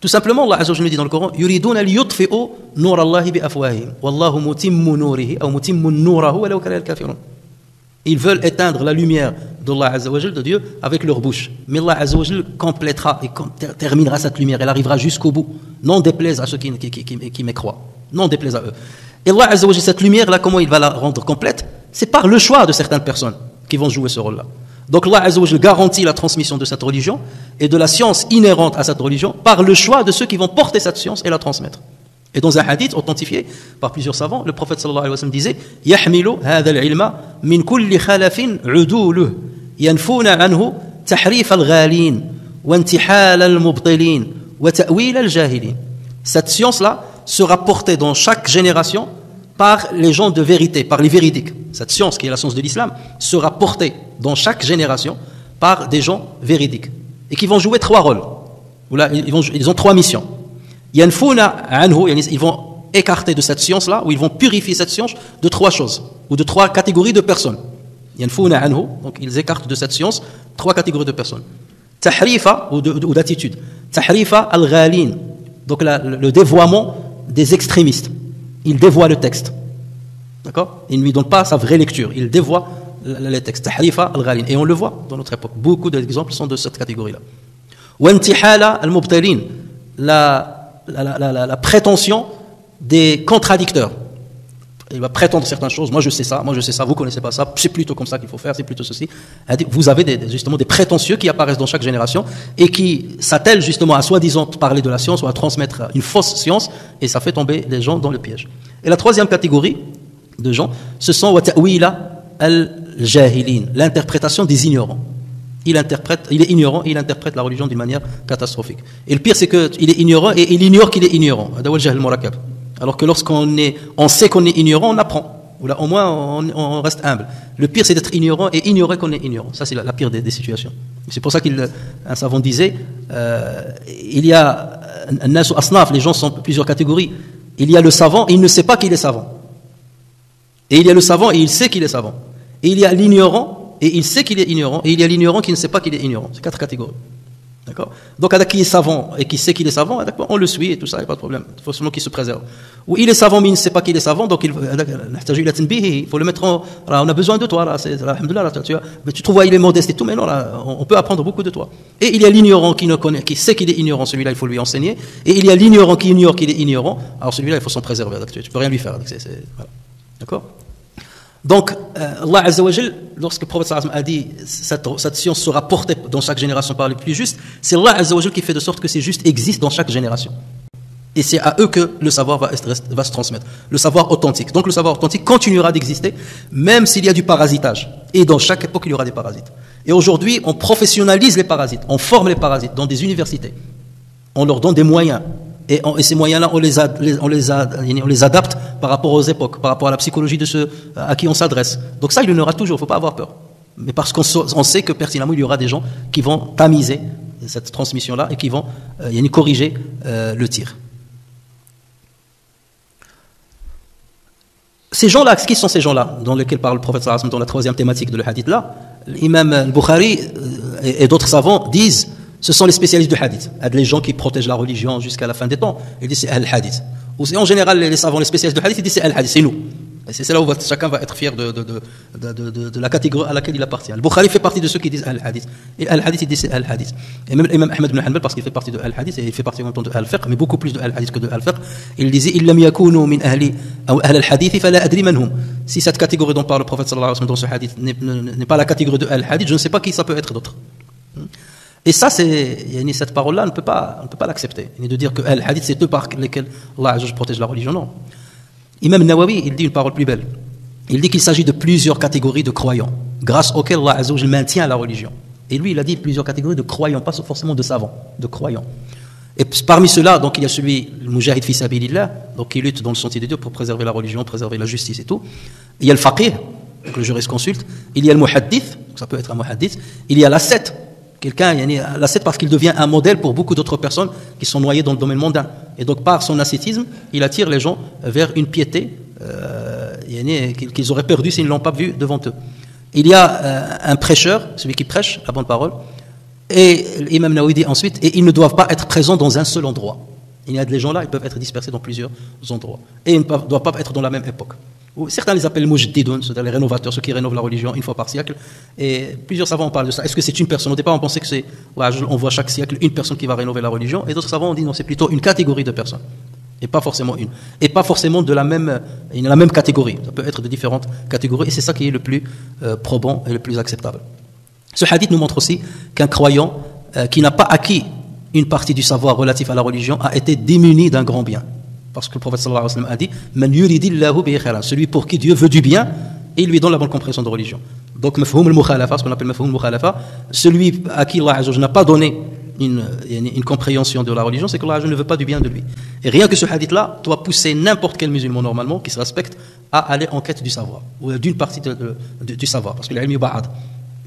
Tout simplement, Allah Azza wa Jalla dit dans le Coran, yuriduna liyutfi'u nur Allahi bi afwahihim, wallahu mutimmu nurihi, ou mutimmu nurahu, walau kariha al-kafirun. Ils veulent éteindre la lumière d'Allah Azza wa Jalla, de Dieu, avec leur bouche. Mais Allah Azza wa Jalla complétera et terminera cette lumière. Elle arrivera jusqu'au bout. Non déplaise à ceux qui mécroient. Non déplaise à eux. Et Allah Azza wa Jalla, cette lumière-là, comment il va la rendre complète? C'est par le choix de certaines personnes qui vont jouer ce rôle-là. Donc Allah Azza wa Jalla garantit la transmission de cette religion et de la science inhérente à cette religion par le choix de ceux qui vont porter cette science et la transmettre. Et dans un hadith authentifié par plusieurs savants, le prophète sallallahu alayhi wa sallam disait يحمل هذا العلم من كل خلف عدوله ينفون عنه تحريف الغالين وانتحال المبطلين وتأويل الجاهلين. Cette science-là sera portée dans chaque génération par les gens de vérité, par les véridiques. Cette science qui est la science de l'islam sera portée dans chaque génération par des gens véridiques et qui vont jouer trois rôles. Ils ont trois missions. Yanfouna anhu, ils vont écarter de cette science-là, ou ils vont purifier cette science de trois choses, ou de trois catégories de personnes. Yanfouna anhu, donc ils écartent de cette science trois catégories de personnes. Tahrifa, ou d'attitude. Tahrifa al-ghalin, donc le dévoiement des extrémistes. Ils dévoient le texte. D'accord? Ils ne lui donnent pas sa vraie lecture, ils dévoient les textes. Tahrifa al-ghalin. Et on le voit dans notre époque. Beaucoup d'exemples sont de cette catégorie-là. Wantihala al-mubtalin, la prétention des contradicteurs. Il va prétendre certaines choses. Moi je sais ça, vous connaissez pas ça. C'est plutôt comme ça qu'il faut faire, c'est plutôt ceci. Vous avez justement des prétentieux qui apparaissent dans chaque génération et qui s'attellent justement à soi-disant parler de la science ou à transmettre une fausse science, et ça fait tomber les gens dans le piège. Et la troisième catégorie de gens, ce sont wa ta'wila al-jahilin, l'interprétation des ignorants. Il est ignorant et il interprète la religion d'une manière catastrophique. Et le pire, c'est qu'il est ignorant et il ignore qu'il est ignorant. Alors que lorsqu'on sait qu'on est ignorant, on apprend. Ou là, au moins, on reste humble. Le pire, c'est d'être ignorant et ignorer qu'on est ignorant. Ça, c'est la pire des situations. C'est pour ça qu'un savant disait, il y a les gens sont plusieurs catégories. Il y a le savant et il ne sait pas qu'il est savant. Et il y a le savant et il sait qu'il est savant. Et il y a l'ignorant et il sait qu'il est ignorant, et il y a l'ignorant qui ne sait pas qu'il est ignorant. C'est quatre catégories. D'accord? Donc, avec qui est savant et qui sait qu'il est savant, on le suit et tout ça, il n'y a pas de problème. Il faut seulement qu'il se préserve. Ou il est savant, mais il ne sait pas qu'il est savant, donc il faut le mettre en. On a besoin de toi, là, mais tu trouves il est modeste et tout, mais non, là, on peut apprendre beaucoup de toi. Et il y a l'ignorant qui sait qu'il est ignorant, celui-là, il faut lui enseigner. Et il y a l'ignorant qui ignore qu'il est ignorant, alors celui-là, il faut s'en préserver. Tu ne peux rien lui faire. Voilà. D'accord? Donc, Allah Azza wa Jal, lorsque le prophète a dit cette science sera portée dans chaque génération par les plus justes, c'est Allah Azza wa Jal qui fait de sorte que ces justes existent dans chaque génération. Et c'est à eux que le savoir va se transmettre. Le savoir authentique. Donc le savoir authentique continuera d'exister, même s'il y a du parasitage. Et dans chaque époque, il y aura des parasites. Et aujourd'hui, on professionnalise les parasites, on forme les parasites dans des universités. On leur donne des moyens. Et ces moyens-là, on les adapte par rapport aux époques, par rapport à la psychologie de ceux à qui on s'adresse. Donc ça, il y en aura toujours, il ne faut pas avoir peur. Mais parce qu'on sait que pertinemment, il y aura des gens qui vont tamiser cette transmission-là et qui vont corriger le tir. Ces gens-là, qui sont ces gens-là dans lesquels parle le prophète sallallahu alayhi wa sallam dans la troisième thématique de le hadith-là? L'imam al-Bukhari et d'autres savants disent ce sont les spécialistes du hadith, les gens qui protègent la religion jusqu'à la fin des temps. Ils disent c'est al-hadith. Ou en général, les savants, les spécialistes du hadith, ils disent c'est al-hadith, c'est nous. Et c'est là où chacun va être fier de la catégorie à laquelle il appartient. Al-Bukhari fait partie de ceux qui disent al-hadith. Et al-hadith, il dit c'est al-hadith. Et même l'imam Ahmed ibn Hanbal, parce qu'il fait partie de al-hadith, et il fait partie en même temps de al-fiqh, mais beaucoup plus de al-hadith que de al-fiqh, il disait il lam yakunu min ahli ou ahl al-hadith fala adri man hum. Si cette catégorie dont parle le prophète sallallahu alayhi wa sallam dans ce hadith n'est pas la catégorie de al-hadith, je ne sais pas qui ça peut être d'autre. Et ça, cette parole-là, on ne peut pas l'accepter. De dire que al-hadith, c'est eux par lesquels Allah protège la religion, non. Imam Nawawi, il dit une parole plus belle. Il dit qu'il s'agit de plusieurs catégories de croyants, grâce auxquelles Allah Azza wa Jalla maintient la religion. Et lui, il a dit plusieurs catégories de croyants, pas forcément de savants, de croyants. Et parmi ceux-là, donc il y a celui, le Mujahid fi sabilillah, donc qui lutte dans le sentier de Dieu pour préserver la religion, préserver la justice et tout. Il y a le faqih, donc le jurisconsulte. Il y a le muhaddith, ça peut être un muhaddith. Il y a l'ascète, quelqu'un, l'ascète parce qu'il devient un modèle pour beaucoup d'autres personnes qui sont noyées dans le domaine mondain. Et donc par son ascétisme, il attire les gens vers une piété qu'ils auraient perdu s'ils ne l'ont pas vu devant eux. Il y a un prêcheur, celui qui prêche la bonne parole, et l'imam Nawawi dit ensuite, et ils ne doivent pas être présents dans un seul endroit. Il y a des gens là, ils peuvent être dispersés dans plusieurs endroits. Et ils ne doivent pas être dans la même époque. Certains les appellent mujdidoun, c'est-à-dire les rénovateurs, ceux qui rénovent la religion une fois par siècle. Et plusieurs savants parlent de ça. Est-ce que c'est une personne? Au départ, on pensait que c'est, on voit chaque siècle une personne qui va rénover la religion, et d'autres savants ont dit non, c'est plutôt une catégorie de personnes. Et pas forcément une. Et pas forcément de la même catégorie. Ça peut être de différentes catégories, et c'est ça qui est le plus probant et le plus acceptable. Ce hadith nous montre aussi qu'un croyant qui n'a pas acquis une partie du savoir relatif à la religion a été démuni d'un grand bien. Parce que le prophète sallallahu alayhi wa sallam a dit Man yuridillahu bihi khayran, celui pour qui Dieu veut du bien et il lui donne la bonne compréhension de religion. Donc mafhoum al-mukhalafa, ce qu'on appelle mafhoum al-mukhalafa, celui à qui Allah Azza wa Jalla n'a pas donné une compréhension de la religion, c'est que Allah Azza wa Jalla ne veut pas du bien de lui. Et rien que ce hadith-là doit pousser n'importe quel musulman normalement qui se respecte à aller en quête du savoir, ou d'une partie du savoir, parce que l'ilm yuba'ad,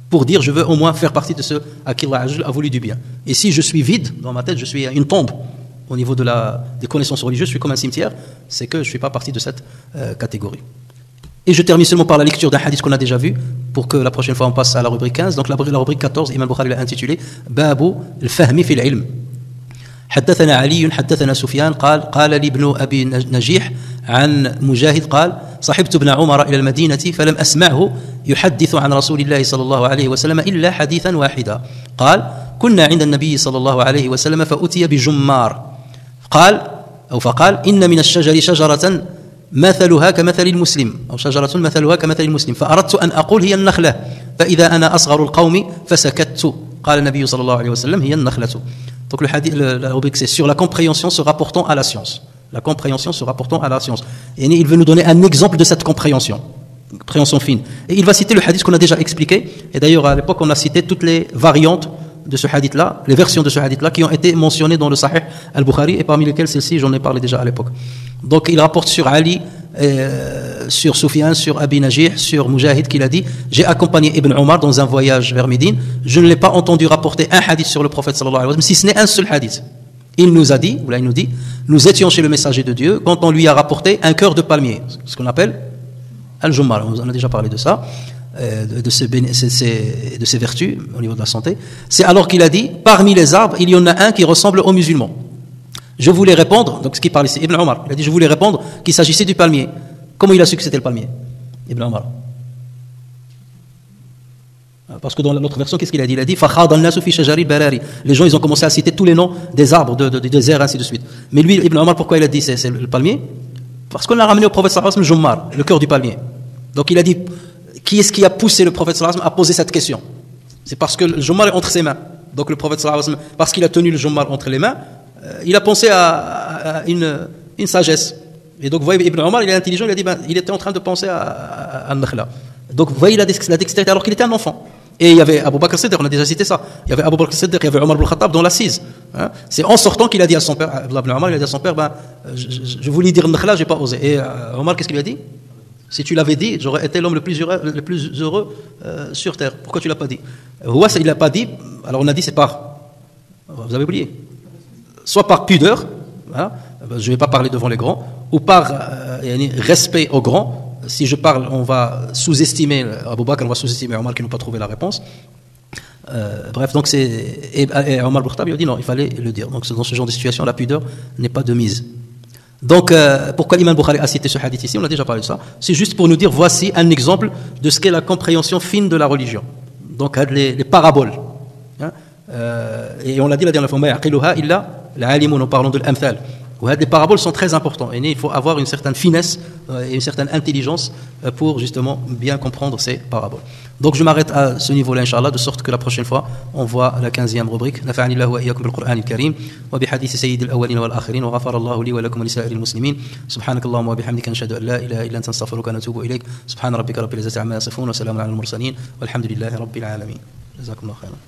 pour dire je veux au moins faire partie de ceux à qui Allah Azza wa Jalla a voulu du bien. Et si je suis vide dans ma tête, je suis une tombe au niveau des connaissances religieuses, je suis comme un cimetière, c'est que je ne suis pas partie de cette catégorie. Et je termine seulement par la lecture d'un hadith qu'on a déjà vu, pour que la prochaine fois on passe à la rubrique 15. Donc la rubrique 14, Imam Bukhari l'a intitulé Babu al-Fahmi fi al-ilm. حدثنا علي حدثنا سفيان قال لي ابن أبي نجيح عن مجاهد قال صحبت ابن عمر إلى المدينة فلم أسمعه يحدث عن رسول الله صلى الله عليه وسلم إلا حديثا واحدا قال كنا عند النبي صلى الله عليه وسلم فأتي بجمار فقال إن من الشجر شجرة مثلها كمثل المسلم أو شجرة مثلها كمثل المسلم فأردت أن أقول هي النخلة فإذا أنا أصغر القوم فسكت قال النبي صلى الله عليه وسلم هي النخلة. Donc la rubrique c'est sur la compréhension se rapportant à la science. La compréhension se rapportant à la science. Et il veut nous donner un exemple de cette compréhension fine. Et il va citer le hadith qu'on a déjà expliqué. Et d'ailleurs à l'époque on a cité toutes les variantes de ce hadith-là, les versions de ce hadith-là qui ont été mentionnées dans le Sahih al-Bukhari et parmi lesquelles celle-ci j'en ai parlé déjà à l'époque. Donc il rapporte sur Ali, sur Sufyan, sur Abi Najih, sur Mujahid qu'il a dit j'ai accompagné Ibn Omar dans un voyage vers Médine, je ne l'ai pas entendu rapporter un hadith sur le prophète sallallahu alayhi wa sallam, si ce n'est un seul hadith. Il nous a dit, ou là il nous dit, nous étions chez le messager de Dieu quand on lui a rapporté un cœur de palmier, ce qu'on appelle al-Jummar, on a déjà parlé de ça, de ses vertus au niveau de la santé. C'est alors qu'il a dit parmi les arbres il y en a un qui ressemble aux musulmans. Je voulais répondre, donc ce qui parle ici, Ibn Omar, il a dit je voulais répondre qu'il s'agissait du palmier. Comment il a su que c'était le palmier, Ibn Omar? Parce que dans l'autre version, qu'est-ce qu'il a dit? Il a dit les gens ils ont commencé à citer tous les noms des arbres, des déserts, ainsi de suite. Mais lui, Ibn Omar, pourquoi il a dit c'est le palmier? Parce qu'on a ramené au prophète sallallahu alayhi wa sallam le Jummar, le cœur du palmier. Donc il a dit qui est-ce qui a poussé le prophète sallallahu alayhi wa sallam à poser cette question? C'est parce que le Jummar est entre ses mains. Donc le prophète sallallahu alayhi wa sallam, parce qu'il a tenu le Jummar entre les mains, il a pensé à une sagesse. Et donc vous voyez, Ibn Omar il est intelligent, il a dit il était en train de penser à Nakhla. Donc vous voyez la dextérité alors qu'il était un enfant. Et il y avait Abu Bakr Siddiq, on a déjà cité ça. Il y avait Abu Bakr Siddiq, il y avait Omar ibn Khattab dans l'assise. C'est en sortant qu'il a dit à son père, Ibn Omar, il a dit à son père, je voulais dire Nakhla, j'ai pas osé. Et Omar, qu'est-ce qu'il lui a dit? Si tu l'avais dit, j'aurais été l'homme le plus heureux sur terre. Pourquoi tu l'as pas dit? Il l'a pas dit. Alors on a dit c'est par. Vous avez oublié. Soit par pudeur, je ne vais pas parler devant les grands, ou par respect aux grands. Si je parle, on va sous-estimer Abu Bakr, on va sous-estimer Omar qui n'a pas trouvé la réponse. Bref, donc et Omar ibn Khattab il a dit non, il fallait le dire. Donc dans ce genre de situation, la pudeur n'est pas de mise. Donc pourquoi l'imam Bukhari a cité ce hadith ici? On a déjà parlé de ça. C'est juste pour nous dire voici un exemple de ce qu'est la compréhension fine de la religion. Donc les paraboles. Et on l'a dit la dernière fois, en parlant de l'amthal. Les paraboles sont très importantes. Et il faut avoir une certaine finesse et une certaine intelligence pour justement bien comprendre ces paraboles. Donc je m'arrête à ce niveau-là, Inch'Allah, de sorte que la prochaine fois, on voit la 15e rubrique. Nafa'ani Allahu wa iyyakum bil Qur'an al-Karim wa bi hadith sayyid al-awwalin wal akhirin wa ghafara Allahu li wa lakum wa li sa'iril muslimin. Subhanakallahumma wa bihamdika nashhadu an la ilaha illa anta astaghfiruka wa atubu ilayk. Subhana rabbika rabbil izzati amma yasifun wa salamun 'alal mursalin walhamdulillahi rabbil alamin. Jazakumullahu khairan.